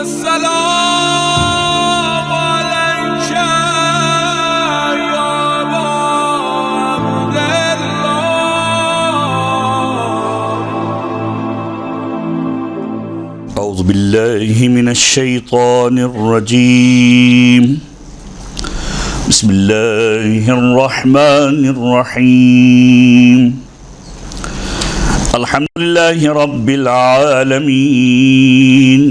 السلام عليك يا أبا عبد الله. أعوذ بالله من الشيطان الرجيم. بسم الله الرحمن الرحيم. الحمد لله رب العالمين.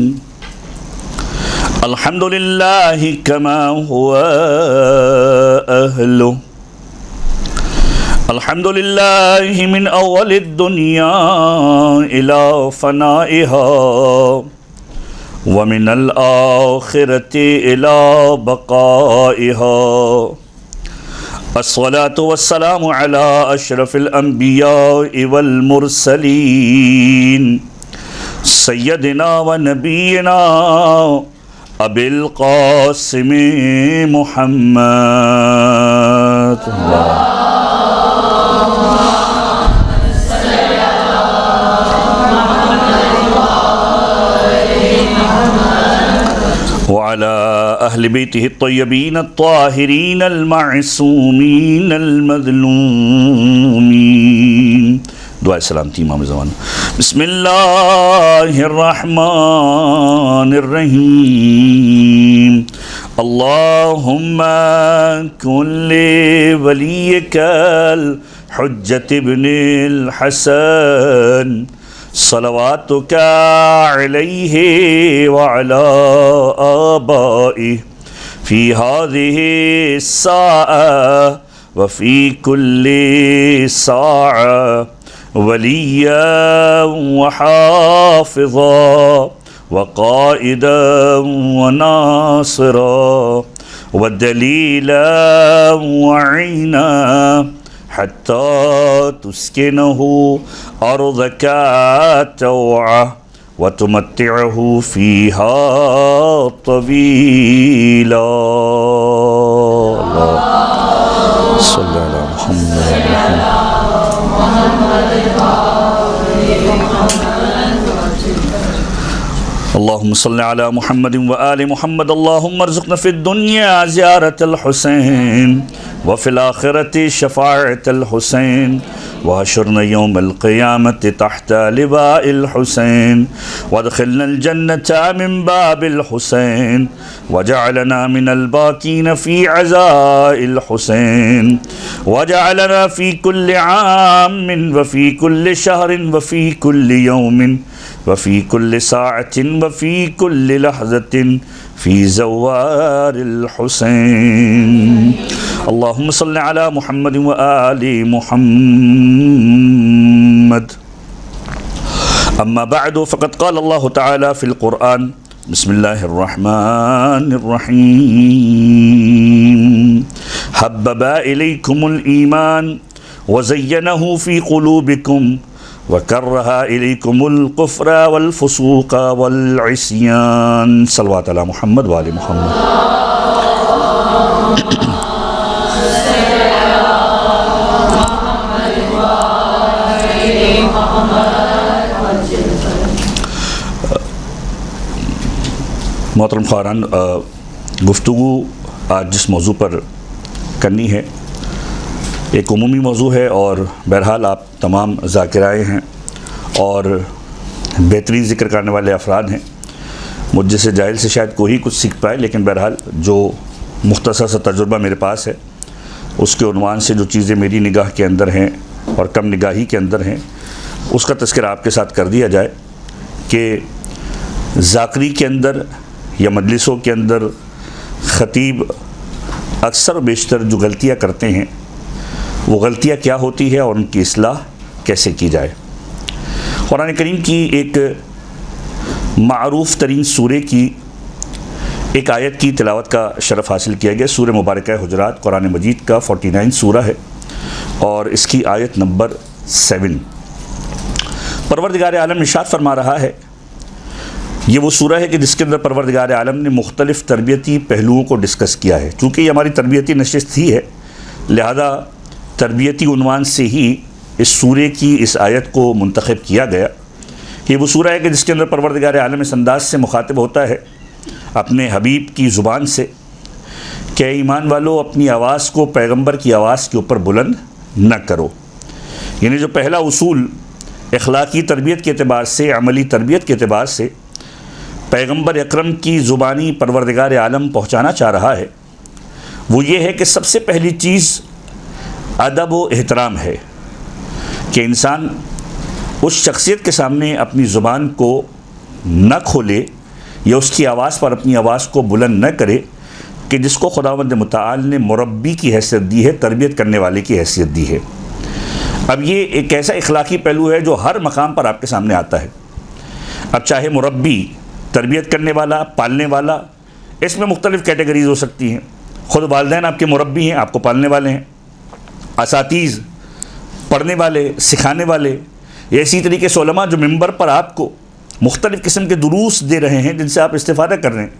الحمد لله كما هو أهله. الحمد لله من أول الدنيا إلى فنائها ومن الآخرة إلى بقائها. الصلاة والسلام على أشرف الأنبياء والمرسلين سيدنا ونبينا أبي القاسم محمد. وعلى أهل بيته الطيبين الطاهرين المعصومين المظلومين. دعائے سلامتی امام زمان. بسم اللہ الرحمن الرحیم. اللہم کن لولیک الحجة ابن الحسن صلواتك عليه وعلى آبائه في هذه الساعة وفي كل ساعة وليا وحافظا وقائدا وناصرا ودليلا وعينا حتى تسكنه أرضك توعا وتمتعه فيها طويلا. اللهم صل على محمد. اللهم صل على محمد وآل محمد. اللهم ارزقنا في الدنيا زيارة الحسين وفي الآخرة شفاعة الحسين وحشرنا يوم القيامة تحت لواء الحسين وادخلنا الجنة من باب الحسين وجعلنا من الباكين في عزاء الحسين وجعلنا في كل عام وفي كل شهر وفي كل يوم وفي كل ساعة وفي كل لحظة في زوار الحسين. اللهم صل على محمد وآل محمد. أما بعد فقد قال الله تعالى في القرآن. بسم الله الرحمن الرحيم. حبب إليكم الإيمان وزينه في قلوبكم وكره إليكم الكفر والفسوق والعصيان. صلوات على محمد وآل محمد. محترم خواہران، گفتگو آج جس موضوع پر کرنی ہے ایک عمومی موضوع ہے، اور بہرحال آپ تمام ذاکرائے ہیں اور بہترین ذکر کرنے والے افراد ہیں. مجھ جیسے جاہل سے شاید کوئی کچھ سیکھ پائے، لیکن بہرحال جو مختصر سا تجربہ میرے پاس ہے اس کے عنوان سے جو چیزیں میری نگاہ کے اندر ہیں اور کم نگاہی کے اندر ہیں اس کا تذکرہ آپ کے ساتھ کر دیا جائے کہ ذاکری کے اندر یا مجلسوں کے اندر خطیب اکثر و بیشتر جو غلطیاں کرتے ہیں وہ غلطیاں کیا ہوتی ہے اور ان کی اصلاح کیسے کی جائے. قرآن کریم کی ایک معروف ترین سورے کی ایک آیت کی تلاوت کا شرف حاصل کیا گیا. سورہ مبارکہ حجرات قرآن مجید کا 49 سورہ ہے اور اس کی آیت نمبر 7. پروردگار عالم ارشاد فرما رہا ہے، یہ وہ سورہ ہے کہ جس کے اندر پروردگار عالم نے مختلف تربیتی پہلوؤں کو ڈسکس کیا ہے. چونکہ یہ ہماری تربیتی نشست ہی ہے، لہذا تربیتی عنوان سے ہی اس سورے کی اس آیت کو منتخب کیا گیا. یہ وہ سورہ ہے کہ جس کے اندر پروردگار عالم اس انداز سے مخاطب ہوتا ہے اپنے حبیب کی زبان سے کہ ایمان والو اپنی آواز کو پیغمبر کی آواز کے اوپر بلند نہ کرو. یعنی جو پہلا اصول اخلاقی تربیت کے اعتبار سے، عملی تربیت کے اعتبار سے پیغمبر اکرم کی زبانی پروردگار عالم پہنچانا چاہ رہا ہے، وہ یہ ہے کہ سب سے پہلی چیز ادب و احترام ہے کہ انسان اس شخصیت کے سامنے اپنی زبان کو نہ کھولے یا اس کی آواز پر اپنی آواز کو بلند نہ کرے کہ جس کو خداوند متعال نے مربی کی حیثیت دی ہے، تربیت کرنے والے کی حیثیت دی ہے. اب یہ ایک ایسا اخلاقی پہلو ہے جو ہر مقام پر آپ کے سامنے آتا ہے. اب چاہے مربی، تربیت کرنے والا، پالنے والا، اس میں مختلف کیٹیگریز ہو سکتی ہیں. خود والدین آپ کے مربی ہیں، آپ کو پالنے والے ہیں. اساتذ، پڑھنے والے، سکھانے والے، اسی طریقے سے علماء جو ممبر پر آپ کو مختلف قسم کے دروس دے رہے ہیں جن سے آپ استفادہ کر رہے ہیں،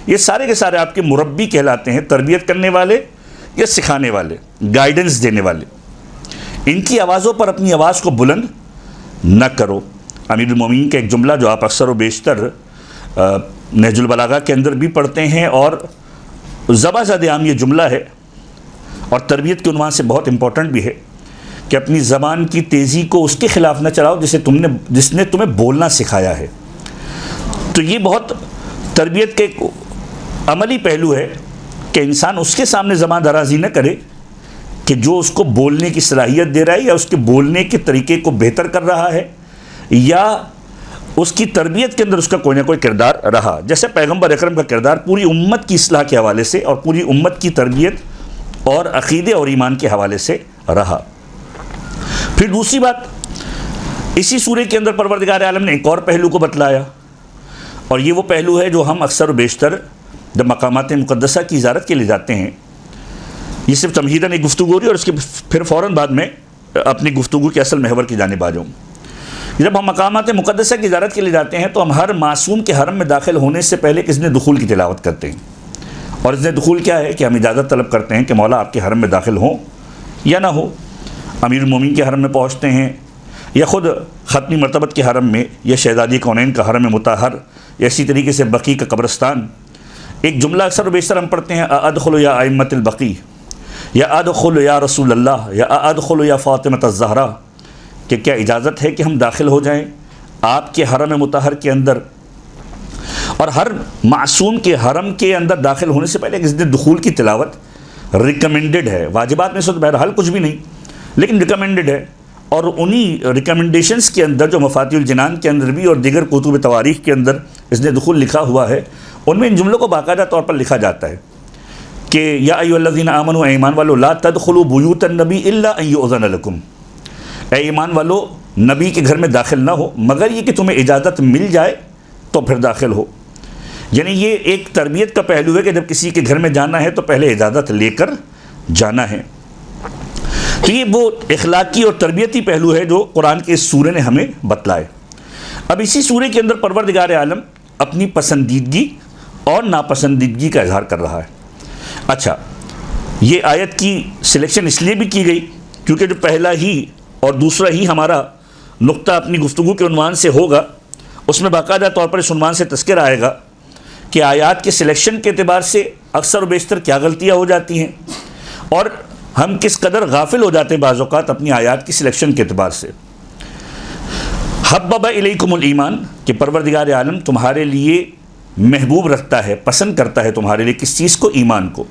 یہ سارے کے سارے آپ کے مربی کہلاتے ہیں، تربیت کرنے والے یا سکھانے والے، گائیڈنس دینے والے. ان کی آوازوں پر اپنی آواز کو بلند نہ کرو. امیر المومنین کا ایک جملہ جو آپ اکثر و بیشتر نہج البلاغہ کے اندر بھی پڑھتے ہیں اور زباں زد عام یہ جملہ ہے اور تربیت کے عنوان سے بہت امپورٹنٹ بھی ہے کہ اپنی زبان کی تیزی کو اس کے خلاف نہ چلاؤ جس نے تمہیں بولنا سکھایا ہے. تو یہ بہت تربیت کے ایک عملی پہلو ہے کہ انسان اس کے سامنے زبان درازی نہ کرے کہ جو اس کو بولنے کی صلاحیت دے رہا ہے یا اس کے بولنے کے طریقے کو بہتر کر رہا ہے یا اس کی تربیت کے اندر اس کا کوئی نہ کوئی کردار رہا. جیسے پیغمبر اکرم کا کردار پوری امت کی اصلاح کے حوالے سے اور پوری امت کی تربیت اور عقیدے اور ایمان کے حوالے سے رہا. پھر دوسری بات، اسی سورہ کے اندر پروردگار عالم نے ایک اور پہلو کو بتلایا اور یہ وہ پہلو ہے جو ہم اکثر و بیشتر جب مقامات مقدسہ کی زیارت کے لیے جاتے ہیں، یہ صرف تمہیداً ایک گفتگو ہو رہی ہے اور اس کے پھر فوراً بعد میں اپنی گفتگو کے اصل محور کی جانب آ جاؤں. جب ہم مقامات مقدسہ کی زیارت کے لیے جاتے ہیں تو ہم ہر معصوم کے حرم میں داخل ہونے سے پہلے اذن دخول کی تلاوت کرتے ہیں. اور اذن دخول کیا ہے کہ ہم اجازت طلب کرتے ہیں کہ مولا آپ کے حرم میں داخل ہوں یا نہ ہو. امیر المومنین کے حرم میں پہنچتے ہیں یا خود ختمی مرتبت کے حرم میں یا شہزادی کونین کا حرم مطہر یا اسی طریقے سے بقیع کا قبرستان. ایک جملہ اکثر و بیشتر ہم پڑھتے ہیں، ادخل یا ائمۃ البقیع یا ادخل یا رسول اللہ یا ادخل یا فاطمۃ الزہرا، کہ کیا اجازت ہے کہ ہم داخل ہو جائیں آپ کے حرم مطہر کے اندر. اور ہر معصوم کے حرم کے اندر داخل ہونے سے پہلے اذن دخول کی تلاوت ریکمنڈڈ ہے. واجبات میں سے تو بہرحال کچھ بھی نہیں لیکن ریکمنڈڈ ہے. اور انہی ریکمنڈیشنز کے اندر جو مفاتیح الجنان کے اندر بھی اور دیگر کتب تواریخ کے اندر اذن دخول لکھا ہوا ہے، ان میں ان جملوں کو باقاعدہ طور پر لکھا جاتا ہے کہ یا ایھا الذین آمنوا، ایمان والو، لا تدخلوا بیوت النبی الا ان یؤذن لکم، اے ایمان والو نبی کے گھر میں داخل نہ ہو مگر یہ کہ تمہیں اجازت مل جائے تو پھر داخل ہو. یعنی یہ ایک تربیت کا پہلو ہے کہ جب کسی کے گھر میں جانا ہے تو پہلے اجازت لے کر جانا ہے. تو یہ وہ اخلاقی اور تربیتی پہلو ہے جو قرآن کے اس سورے نے ہمیں بتلائے. اب اسی سورے کے اندر پروردگار عالم اپنی پسندیدگی اور ناپسندیدگی کا اظہار کر رہا ہے. اچھا، یہ آیت کی سلیکشن اس لیے بھی کی گئی کیونکہ جو پہلا ہی اور دوسرا ہی ہمارا نقطہ اپنی گفتگو کے عنوان سے ہوگا، اس میں باقاعدہ طور پر اس عنوان سے تذکر آئے گا کہ آیات کے سلیکشن کے اعتبار سے اکثر و بیشتر کیا غلطیاں ہو جاتی ہیں اور ہم کس قدر غافل ہو جاتے ہیں بعض اوقات اپنی آیات کی سلیکشن کے اعتبار سے. حبب الیکم الایمان، کہ پروردگار عالم تمہارے لیے محبوب رکھتا ہے، پسند کرتا ہے تمہارے لیے کس چیز کو؟ ایمان کو.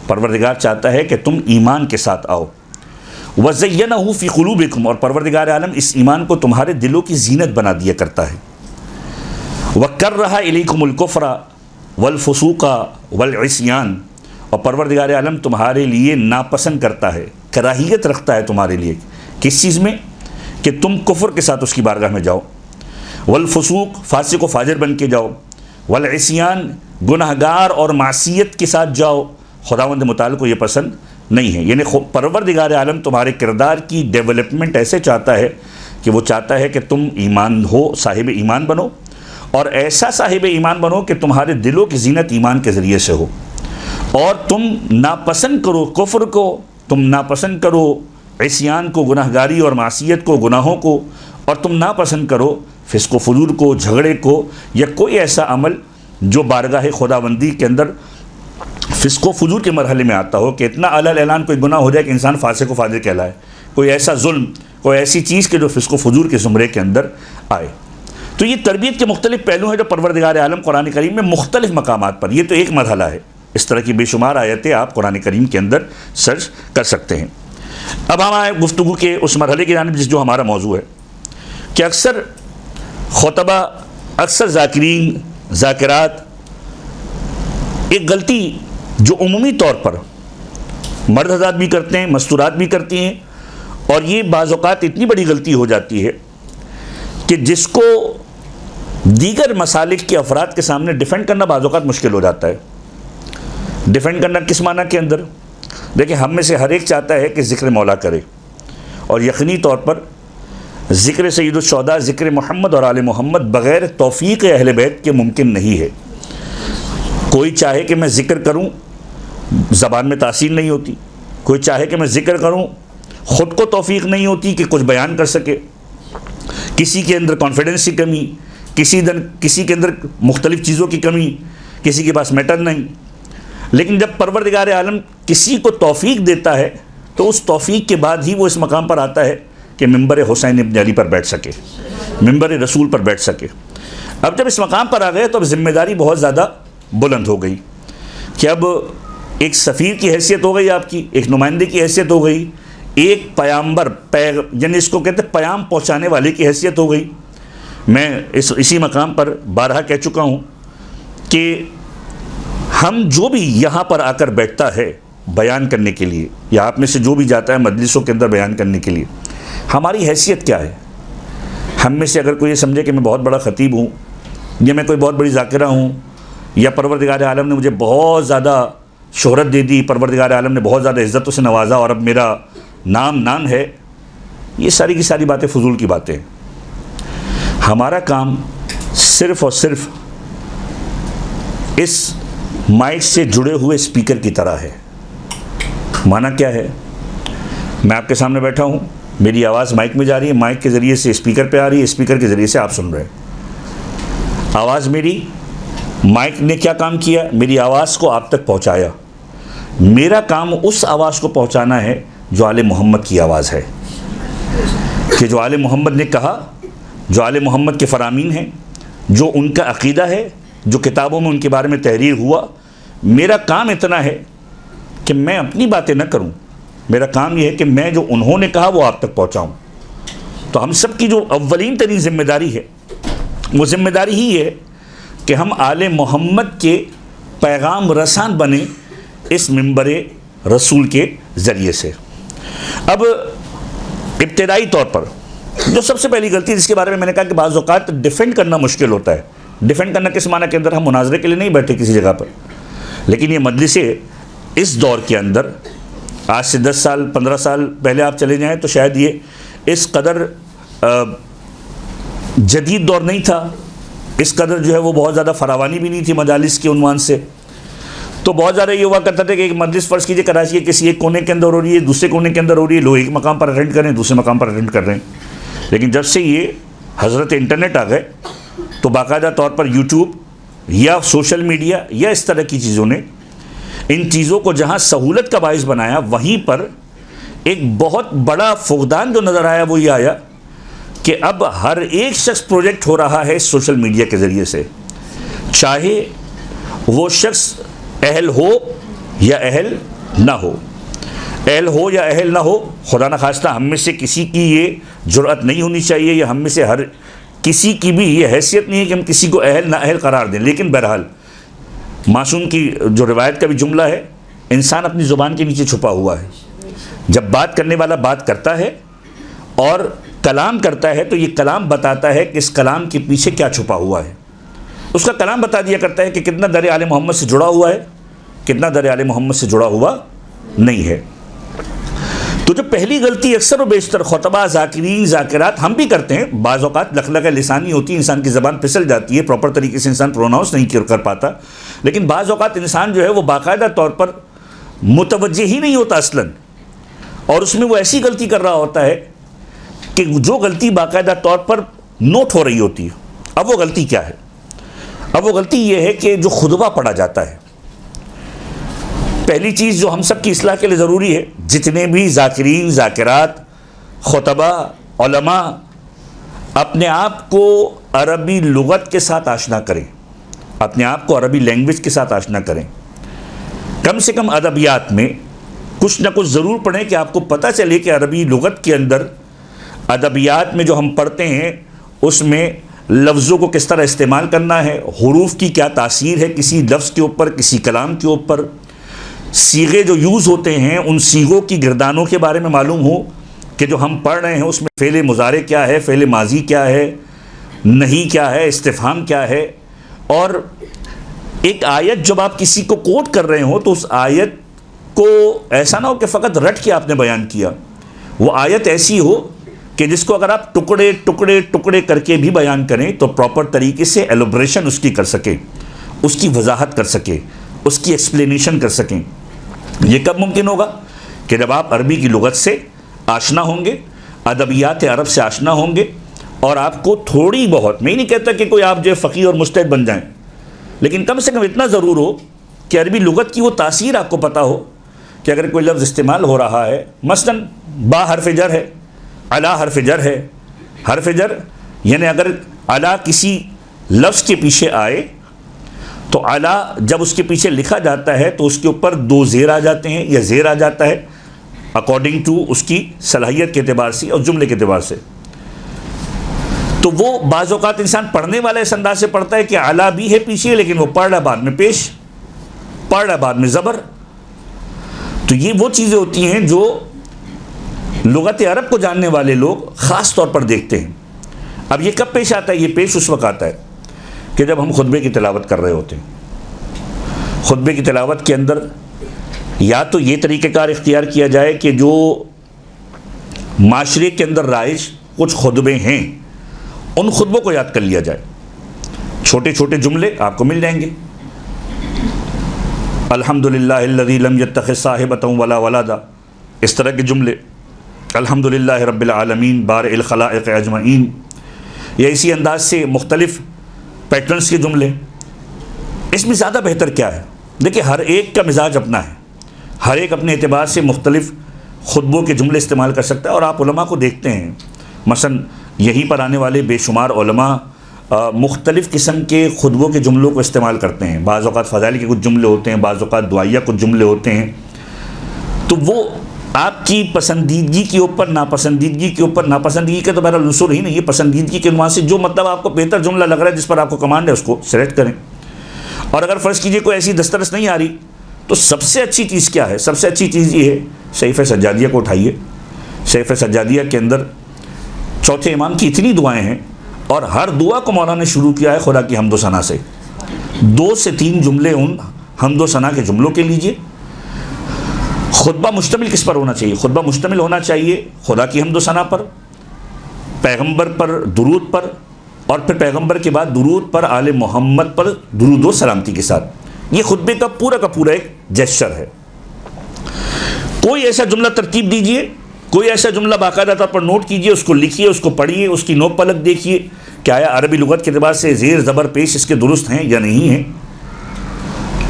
پروردگار چاہتا ہے کہ تم ایمان کے ساتھ آؤ. وَزَيَّنَهُ فِي قُلُوبِكُمْ، اور پروردگار عالم اس ایمان کو تمہارے دلوں کی زینت بنا دیا کرتا ہے. وَكَرَّهَ إِلَيْكُمُ الْكُفْرَ وَالْفُسُوقَ وَالْعِصْيَانَ، اور پروردگار عالم تمہارے لیے ناپسند کرتا ہے، کراہیت رکھتا ہے تمہارے لیے کس چیز میں؟ کہ تم کفر کے ساتھ اس کی بارگاہ میں جاؤ. والفسوق، فاسق و فاجر بن کے جاؤ. والعصیان، گناہگار اور معصیت کے ساتھ جاؤ. خداوند متعال کو یہ پسند نہیں ہے. یعنی پروردگار عالم تمہارے کردار کی ڈیولپمنٹ ایسے چاہتا ہے کہ وہ چاہتا ہے کہ تم ایمان ہو، صاحب ایمان بنو، اور ایسا صاحب ایمان بنو کہ تمہارے دلوں کی زینت ایمان کے ذریعے سے ہو، اور تم ناپسند کرو کفر کو، تم ناپسند کرو عصیان کو، گناہ گاری اور معصیت کو، گناہوں کو، اور تم ناپسند کرو فسق و فجور کو، جھگڑے کو، یا کوئی ایسا عمل جو بارگاہ خداوندی کے اندر فسق و فجور کے مرحلے میں آتا ہو کہ اتنا اعلیٰ اعلان کوئی گناہ ہو جائے کہ انسان فاسق و فاجر کہلائے، کوئی ایسا ظلم، کوئی ایسی چیز کہ جو فسق و فجور کے زمرے کے اندر آئے۔ تو یہ تربیت کے مختلف پہلو ہیں جو پروردگار عالم قرآن کریم میں مختلف مقامات پر، یہ تو ایک مرحلہ ہے، اس طرح کی بے شمار آیتیں آپ قرآن کریم کے اندر سرچ کر سکتے ہیں۔ اب ہم آئے گفتگو کے اس مرحلے کی جانب جو ہمارا موضوع ہے کہ اکثر خطبہ، اکثر ذاکرین، ذاکرات ایک غلطی جو عمومی طور پر مرد حضرات بھی کرتے ہیں، مستورات بھی کرتی ہیں، اور یہ بعض اوقات اتنی بڑی غلطی ہو جاتی ہے کہ جس کو دیگر مسالک کے افراد کے سامنے ڈیفینڈ کرنا بعض اوقات مشکل ہو جاتا ہے۔ ڈیفینڈ کرنا کس معنی کے اندر؟ دیکھیں، ہم میں سے ہر ایک چاہتا ہے کہ ذکر مولا کرے، اور یقینی طور پر ذکر سید الشہداء، ذکر محمد اور آل محمد بغیر توفیق اہل بیت کے ممکن نہیں ہے۔ کوئی چاہے کہ میں ذکر کروں، زبان میں تاثیر نہیں ہوتی، کوئی چاہے کہ میں ذکر کروں، خود کو توفیق نہیں ہوتی کہ کچھ بیان کر سکے، کسی کے اندر کانفیڈنس کی کمی، کسی کے اندر مختلف چیزوں کی کمی، کسی کے پاس میٹر نہیں۔ لیکن جب پروردگار عالم کسی کو توفیق دیتا ہے تو اس توفیق کے بعد ہی وہ اس مقام پر آتا ہے کہ ممبر حسین ابن علی پر بیٹھ سکے، ممبر رسول پر بیٹھ سکے۔ اب جب اس مقام پر آ گئے تو اب ذمہ داری بہت زیادہ بلند ہو گئی کہ اب ایک سفیر کی حیثیت ہو گئی، آپ کی ایک نمائندے کی حیثیت ہو گئی، ایک پیامبر، یعنی اس کو کہتے ہیں پیام پہنچانے والے کی حیثیت ہو گئی۔ میں اسی مقام پر بارہا کہہ چکا ہوں کہ ہم جو بھی یہاں پر آ کر بیٹھتا ہے بیان کرنے کے لیے، یا آپ میں سے جو بھی جاتا ہے مجلسوں کے اندر بیان کرنے کے لیے، ہماری حیثیت کیا ہے؟ ہم میں سے اگر کوئی یہ سمجھے کہ میں بہت بڑا خطیب ہوں، یا میں کوئی بہت بڑی ذاکرہ ہوں، یا پروردگار عالم نے مجھے بہت زیادہ شہرت دے دی، پروردگار عالم نے بہت زیادہ عزتوں سے نوازا اور اب میرا نام ہے، یہ ساری کی ساری باتیں فضول کی باتیں ہیں۔ ہمارا کام صرف اور صرف اس مائک سے جڑے ہوئے اسپیکر کی طرح ہے۔ معنی کیا ہے؟ میں آپ کے سامنے بیٹھا ہوں، میری آواز مائک میں جا رہی ہے، مائک کے ذریعے سے اسپیکر پہ آ رہی ہے، اسپیکر کے ذریعے سے آپ سن رہے ہیں۔ آواز میری، مائک نے کیا کام کیا؟ میری آواز کو آپ تک پہنچایا۔ میرا کام اس آواز کو پہنچانا ہے جو آل محمد کی آواز ہے، کہ جو آل محمد نے کہا، جو آل محمد کے فرامین ہیں، جو ان کا عقیدہ ہے، جو کتابوں میں ان کے بارے میں تحریر ہوا۔ میرا کام اتنا ہے کہ میں اپنی باتیں نہ کروں، میرا کام یہ ہے کہ میں جو انہوں نے کہا وہ آپ تک پہنچاؤں۔ تو ہم سب کی جو اولین ترین ذمہ داری ہے وہ ذمہ داری ہی ہے کہ ہم آل محمد کے پیغام رسان بنیں اس ممبر رسول کے ذریعے سے۔ اب ابتدائی طور پر جو سب سے پہلی غلطی جس کے بارے میں نے کہا کہ بعض اوقات ڈیفینڈ کرنا مشکل ہوتا ہے۔ ڈیفینڈ کرنا کس معنی کے اندر؟ ہم مناظرے کے لیے نہیں بیٹھے کسی جگہ پر، لیکن یہ مجلسیں اس دور کے اندر، آج سے 10 سال 15 سال پہلے آپ چلے جائیں تو شاید یہ اس قدر جدید دور نہیں تھا، اس قدر جو ہے وہ بہت زیادہ فراوانی بھی نہیں تھی مجالس کے عنوان سے۔ تو بہت زیادہ یہ ہوا کرتا تھا کہ ایک مجلس فرض کیجئے کراچی کے کسی ایک کونے کے اندر ہو رہی ہے، دوسرے کونے کے اندر ہو رہی ہے، لوگ ایک مقام پر اٹینڈ کر رہے ہیں، دوسرے مقام پر اٹینڈ کر رہے ہیں۔ لیکن جب سے یہ حضرت انٹرنیٹ آ گئے تو باقاعدہ طور پر یوٹیوب یا سوشل میڈیا یا اس طرح کی چیزوں نے ان چیزوں کو جہاں سہولت کا باعث بنایا، وہیں پر ایک بہت بڑا فقدان جو نظر آیا وہ یہ آیا کہ اب ہر ایک شخص پروجیکٹ ہو رہا ہے سوشل میڈیا کے ذریعے سے، چاہے وہ شخص اہل ہو یا اہل نہ ہو، اہل ہو یا اہل نہ ہو، خدا نخواستہ ہم میں سے کسی کی یہ جرأت نہیں ہونی چاہیے، یا ہم میں سے ہر کسی کی بھی یہ حیثیت نہیں ہے کہ ہم کسی کو اہل نہ اہل قرار دیں۔ لیکن بہرحال معصوم کی جو روایت کا بھی جملہ ہے، انسان اپنی زبان کے نیچے چھپا ہوا ہے۔ جب بات کرنے والا بات کرتا ہے اور کلام کرتا ہے تو یہ کلام بتاتا ہے کہ اس کلام کے پیچھے کیا چھپا ہوا ہے۔ اس کا کلام بتا دیا کرتا ہے کہ کتنا در آل محمد سے جڑا ہوا ہے، کتنا در آل محمد سے جڑا ہوا نہیں ہے۔ تو جو پہلی غلطی اکثر و بیشتر خطبہ، ذاکرین، ذاکرات ہم بھی کرتے ہیں، بعض اوقات لخلقہ لسانی ہوتی ہے، انسان کی زبان پھسل جاتی ہے، پراپر طریقے سے انسان پروناؤنس نہیں کر پاتا، لیکن بعض اوقات انسان جو ہے وہ باقاعدہ طور پر متوجہ ہی نہیں ہوتا اصلاً، اور اس میں وہ ایسی غلطی کر رہا ہوتا ہے کہ جو غلطی باقاعدہ طور پر نوٹ ہو رہی ہوتی ہے۔ اب وہ غلطی کیا ہے؟ اب وہ غلطی یہ ہے کہ جو خطبہ پڑھا جاتا ہے، پہلی چیز جو ہم سب کی اصلاح کے لیے ضروری ہے، جتنے بھی ذاکرین ذاکرات خطبہ علماء اپنے آپ کو عربی لغت کے ساتھ آشنا کریں، اپنے آپ کو عربی لینگویج کے ساتھ آشنا کریں، کم سے کم ادبیات میں کچھ نہ کچھ ضرور پڑھیں کہ آپ کو پتہ چلے کہ عربی لغت کے اندر ادبیات میں جو ہم پڑھتے ہیں اس میں لفظوں کو کس طرح استعمال کرنا ہے، حروف کی کیا تاثیر ہے کسی لفظ کے اوپر، کسی کلام کے اوپر، صیغے جو یوز ہوتے ہیں ان صیغوں کی گردانوں کے بارے میں معلوم ہو کہ جو ہم پڑھ رہے ہیں اس میں فعل مضارع کیا ہے، فعل ماضی کیا ہے، نہیں کیا ہے، استفہام کیا ہے۔ اور ایک آیت جب آپ کسی کو کوٹ کر رہے ہوں تو اس آیت کو ایسا نہ ہو کہ فقط رٹ کے آپ نے بیان کیا، وہ آیت ایسی ہو کہ جس کو اگر آپ ٹکڑے ٹکڑے ٹکڑے کر کے بھی بیان کریں تو پراپر طریقے سے ایلوبریشن اس کی کر سکیں، اس کی وضاحت کر سکیں، اس کی ایکسپلینیشن کر سکیں۔ یہ کب ممکن ہوگا؟ کہ جب آپ عربی کی لغت سے آشنا ہوں گے، ادبیات عرب سے آشنا ہوں گے، اور آپ کو تھوڑی بہت، میں نہیں کہتا کہ کوئی آپ جو فقیہ اور مجتہد بن جائیں، لیکن کم سے کم اتنا ضرور ہو کہ عربی لغت کی وہ تاثیر آپ کو پتہ ہو کہ اگر کوئی لفظ استعمال ہو رہا ہے، مثلا با حرف جر ہے، علا حرف جر ہے، حرف جر یعنی اگر علا کسی لفظ کے پیچھے آئے تو علا جب اس کے پیچھے لکھا جاتا ہے تو اس کے اوپر دو زیر آ جاتے ہیں یا زیر آ جاتا ہے اکارڈنگ ٹو اس کی صلاحیت کے اعتبار سے اور جملے کے اعتبار سے۔ تو وہ بعض اوقات انسان پڑھنے والا اس انداز سے پڑھتا ہے کہ علا بھی ہے پیچھے لیکن وہ پڑھ رہا بعد میں پیش، پڑھ رہا بعد میں زبر۔ تو یہ وہ چیزیں ہوتی ہیں جو لغت عرب کو جاننے والے لوگ خاص طور پر دیکھتے ہیں۔ اب یہ کب پیش آتا ہے؟ یہ پیش اس وقت آتا ہے کہ جب ہم خطبے کی تلاوت کر رہے ہوتے ہیں۔ خطبے کی تلاوت کے اندر یا تو یہ طریقہ کار اختیار کیا جائے کہ جو معاشرے کے اندر رائج کچھ خطبے ہیں ان خطبوں کو یاد کر لیا جائے، چھوٹے چھوٹے جملے آپ کو مل جائیں گے، الحمدللہ الذی لم یتخذ صاحبۃ ولا ولدا، اس طرح کے جملے، الحمدللہ رب العالمین بارئ الخلائق اجمعین، یا اسی انداز سے مختلف پیٹرنز کے جملے۔ اس میں زیادہ بہتر کیا ہے؟ دیکھیں ہر ایک کا مزاج اپنا ہے، ہر ایک اپنے اعتبار سے مختلف خطبوں کے جملے استعمال کر سکتا ہے، اور آپ علماء کو دیکھتے ہیں مثلا یہیں پر آنے والے بے شمار علماء مختلف قسم کے خطبوں کے جملوں کو استعمال کرتے ہیں، بعض اوقات فضائل کے کچھ جملے ہوتے ہیں، بعض اوقات دعائیہ کچھ جملے ہوتے ہیں، تو وہ آپ کی پسندیدگی کے اوپر ناپسندیدگی کے اوپر، ناپسندیدگی کا تو بہرحال عنصر ہی نہیں ہے، پسندیدگی کے عنوان سے جو مطلب آپ کو بہتر جملہ لگ رہا ہے، جس پر آپ کو کمانڈ ہے، اس کو سلیکٹ کریں۔ اور اگر فرض کیجئے کوئی ایسی دسترس نہیں آ رہی تو سب سے اچھی چیز کیا ہے؟ سب سے اچھی چیز یہ ہے صحیفہ سجادیہ کو اٹھائیے، صحیفہ سجادیہ کے اندر چوتھے امام کی اتنی دعائیں ہیں، اور ہر دعا کو مولانا نے شروع کیا ہے خدا کی حمد و ثنا سے۔ 2 سے 3 جملے ان حمد و ثنا کے جملوں کے لیجئے۔ خطبہ مشتمل کس پر ہونا چاہیے؟ خطبہ مشتمل ہونا چاہیے خدا کی حمد و ثنا پر، پیغمبر پر درود پر، اور پھر پیغمبر کے بعد درود پر آل محمد پر درود و سلامتی کے ساتھ۔ یہ خطبے کا پورا ایک جیسچر ہے۔ کوئی ایسا جملہ ترتیب دیجئے، کوئی ایسا جملہ باقاعدہ طور پر نوٹ کیجئے، اس کو لکھیے، اس کو پڑھیے، اس کی نوک پلک دیکھیے کہ آیا عربی لغت کے اعتبار سے زیر زبر پیش اس کے درست ہیں یا نہیں ہیں۔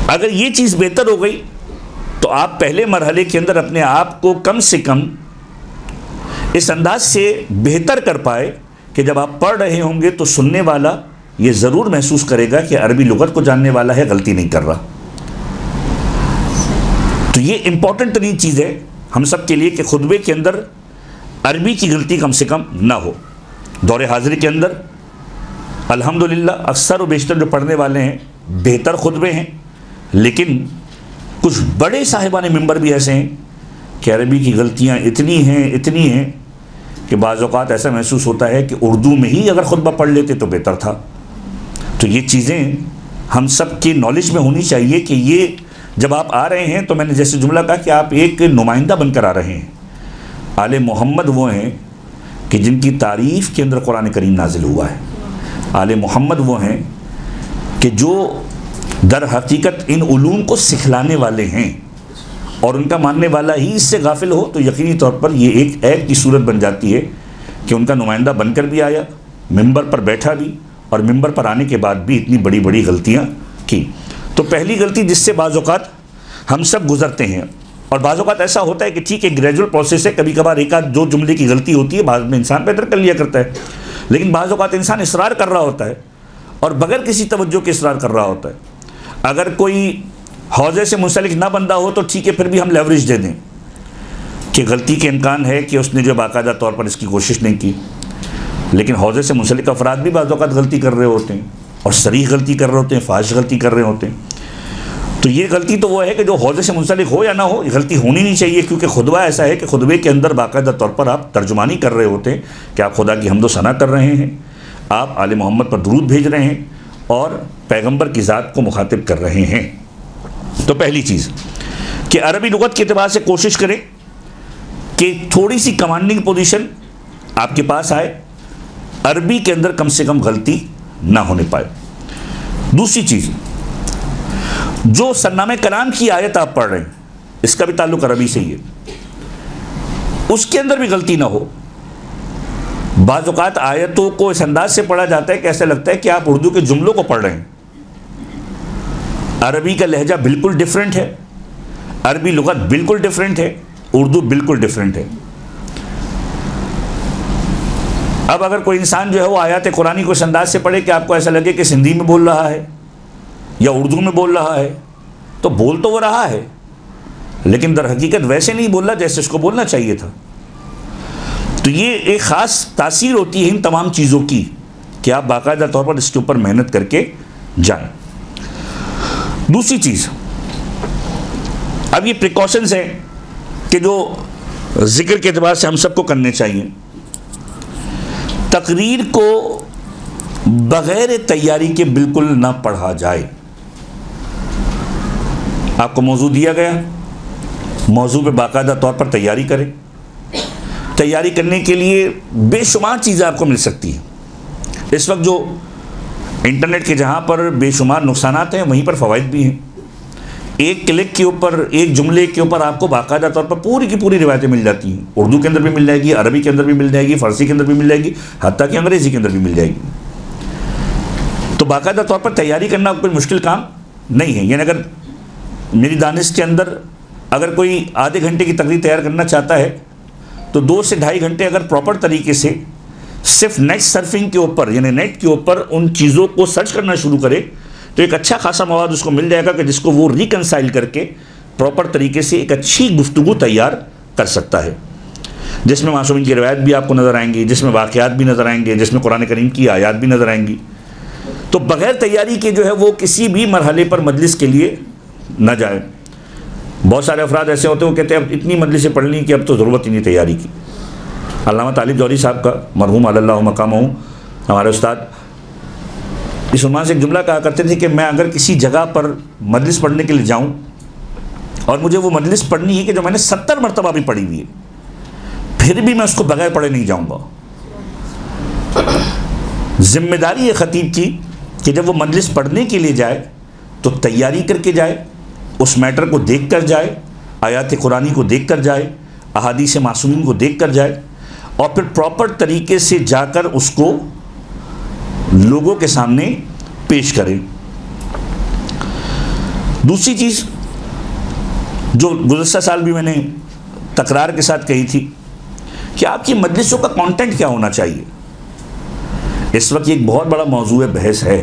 اگر یہ چیز بہتر ہو گئی تو آپ پہلے مرحلے کے اندر اپنے آپ کو کم سے کم اس انداز سے بہتر کر پائے کہ جب آپ پڑھ رہے ہوں گے تو سننے والا یہ ضرور محسوس کرے گا کہ عربی لغت کو جاننے والا ہے، غلطی نہیں کر رہا۔ تو یہ امپورٹنٹ ترین چیز ہے ہم سب کے لیے کہ خطبے کے اندر عربی کی غلطی کم سے کم نہ ہو۔ دور حاضر کے اندر الحمدللہ اکثر و بیشتر جو پڑھنے والے ہیں بہتر خطبے ہیں، لیکن کچھ بڑے صاحبان منبر بھی ایسے ہیں کہ عربی کی غلطیاں اتنی ہیں کہ بعض اوقات ایسا محسوس ہوتا ہے کہ اردو میں ہی اگر خطبہ پڑھ لیتے تو بہتر تھا۔ تو یہ چیزیں ہم سب کی نالج میں ہونی چاہیے کہ یہ جب آپ آ رہے ہیں تو میں نے جیسے جملہ کہا کہ آپ ایک نمائندہ بن کر آ رہے ہیں۔ آل محمد وہ ہیں کہ جن کی تعریف کے اندر قرآن کریم نازل ہوا ہے، آل محمد وہ ہیں کہ جو در حقیقت ان علوم کو سکھلانے والے ہیں، اور ان کا ماننے والا ہی اس سے غافل ہو تو یقینی طور پر یہ ایک عیب کی صورت بن جاتی ہے کہ ان کا نمائندہ بن کر بھی آیا، منبر پر بیٹھا بھی، اور ممبر پر آنے کے بعد بھی اتنی بڑی بڑی غلطیاں کی. تو پہلی غلطی جس سے بعض اوقات ہم سب گزرتے ہیں، اور بعض اوقات ایسا ہوتا ہے کہ ٹھیک ہے گریجول پروسیس ہے، کبھی کبھار ایک آدھ دو جملے کی غلطی ہوتی ہے، بعض میں انسان بہتر کر لیا کرتا ہے، لیکن بعض اوقات انسان اصرار کر رہا ہوتا ہے اور بغیر کسی توجہ کے اصرار کر رہا ہوتا ہے. اگر کوئی حوضے سے منسلک نہ بندہ ہو تو ٹھیک ہے، پھر بھی ہم لیوریج دے دیں کہ غلطی کے امکان ہے کہ اس نے جو باقاعدہ طور پر اس کی کوشش نہیں کی. لیکن حوضے سے منسلک افراد بھی بعض اوقات غلطی کر رہے ہوتے ہیں، اور صریح غلطی کر رہے ہوتے ہیں، فاحش غلطی کر رہے ہوتے ہیں. تو یہ غلطی تو وہ ہے کہ جو حوضے سے منسلک ہو یا نہ ہو، غلطی ہونی نہیں چاہیے، کیونکہ خطبہ ایسا ہے کہ خطبے کے اندر باقاعدہ طور پر آپ ترجمانی کر رہے ہوتے ہیں کہ آپ خدا کی حمد و ثنا کر رہے ہیں، آپ آل محمد پر درود بھیج رہے ہیں اور پیغمبر کی ذات کو مخاطب کر رہے ہیں. تو پہلی چیز کہ عربی لغت کے اعتبار سے کوشش کریں کہ تھوڑی سی کمانڈنگ پوزیشن آپ کے پاس آئے، عربی کے اندر کم سے کم غلطی نہ ہونے پائے. دوسری چیز، جو سرنامہ کلام کی آیت آپ پڑھ رہے ہیں، اس کا بھی تعلق عربی سے ہی ہے، اس کے اندر بھی غلطی نہ ہو. بعض اوقات آیتوں کو اس انداز سے پڑھا جاتا ہے کہ ایسا لگتا ہے کہ آپ اردو کے جملوں کو پڑھ رہے ہیں. عربی کا لہجہ بالکل ڈیفرنٹ ہے، عربی لغت بالکل ڈیفرنٹ ہے، اردو بالکل ڈیفرنٹ ہے. اب اگر کوئی انسان جو ہے وہ آیات قرآنی کو اس انداز سے پڑھے کہ آپ کو ایسا لگے کہ ہندی میں بول رہا ہے یا اردو میں بول رہا ہے، تو بول تو وہ رہا ہے لیکن در حقیقت ویسے نہیں بول رہا جیسے اس کو بولنا چاہیے تھا. تو یہ ایک خاص تاثیر ہوتی ہے ان تمام چیزوں کی کہ آپ باقاعدہ طور پر اس کے اوپر محنت کر کے جائیں. دوسری چیز، اب یہ پریکاشنز ہیں کہ جو ذکر کے اعتبار سے ہم سب کو کرنے چاہیے. تقریر کو بغیر تیاری کے بالکل نہ پڑھا جائے. آپ کو موضوع دیا گیا، موضوع پہ باقاعدہ طور پر تیاری کریں. تیاری کرنے کے لیے بے شمار چیزیں آپ کو مل سکتی ہیں. اس وقت جو انٹرنیٹ کے جہاں پر بے شمار نقصانات ہیں، وہیں پر فوائد بھی ہیں. ایک کلک کے اوپر، ایک جملے کے اوپر آپ کو باقاعدہ طور پر پوری کی پوری روایتیں مل جاتی ہیں. اردو کے اندر بھی مل جائے گی، عربی کے اندر بھی مل جائے گی، فارسی کے اندر بھی مل جائے گی، حتیٰ کہ انگریزی کے اندر بھی مل جائے گی. تو باقاعدہ طور پر تیاری کرنا کوئی مشکل کام نہیں ہے. یعنی اگر میری دانش کے اندر اگر کوئی آدھے گھنٹے کی تقریر تیار کرنا چاہتا ہے تو 2 سے 2.5 گھنٹے اگر پراپر طریقے سے صرف نیٹ سرفنگ کے اوپر، یعنی نیٹ کے اوپر ان چیزوں کو سرچ کرنا شروع کرے تو ایک اچھا خاصا مواد اس کو مل جائے گا کہ جس کو وہ ریکنسائل کر کے پراپر طریقے سے ایک اچھی گفتگو تیار کر سکتا ہے، جس میں معصومین کی روایت بھی آپ کو نظر آئیں گی، جس میں واقعات بھی نظر آئیں گے، جس میں قرآن کریم کی آیات بھی نظر آئیں گی. تو بغیر تیاری کے جو ہے وہ کسی بھی مرحلے پر مجلس کے لیے نہ جائے. بہت سارے افراد ایسے ہوتے ہیں وہ کہتے ہیں اب اتنی مجلسیں پڑھ لی کہ اب تو ضرورت ہی نہیں تیاری کی. علامہ طالب جوہری صاحب کا مرحوم علی اللہ مقامہ، ہمارے استاد، اس عنوان سے ایک جملہ کہا کرتے تھے کہ میں اگر کسی جگہ پر مجلس پڑھنے کے لیے جاؤں اور مجھے وہ مجلس پڑھنی ہے کہ جو میں نے 70 مرتبہ بھی پڑھی ہوئی ہے، پھر بھی میں اس کو بغیر پڑھے نہیں جاؤں گا. ذمہ داری ہے خطیب کی کہ جب وہ مجلس پڑھنے کے لیے جائے تو تیاری کر کے جائے، اس میٹر کو دیکھ کر جائے، آیات قرآنی کو دیکھ کر جائے، احادیث معصومین کو دیکھ کر جائے، اور پھر پراپر طریقے سے جا کر اس کو لوگوں کے سامنے پیش کریں. دوسری چیز جو گزشتہ سال بھی میں نے تکرار کے ساتھ کہی تھی کہ آپ کی مجلسوں کا کانٹینٹ کیا ہونا چاہیے. اس وقت ایک بہت بڑا موضوع بحث ہے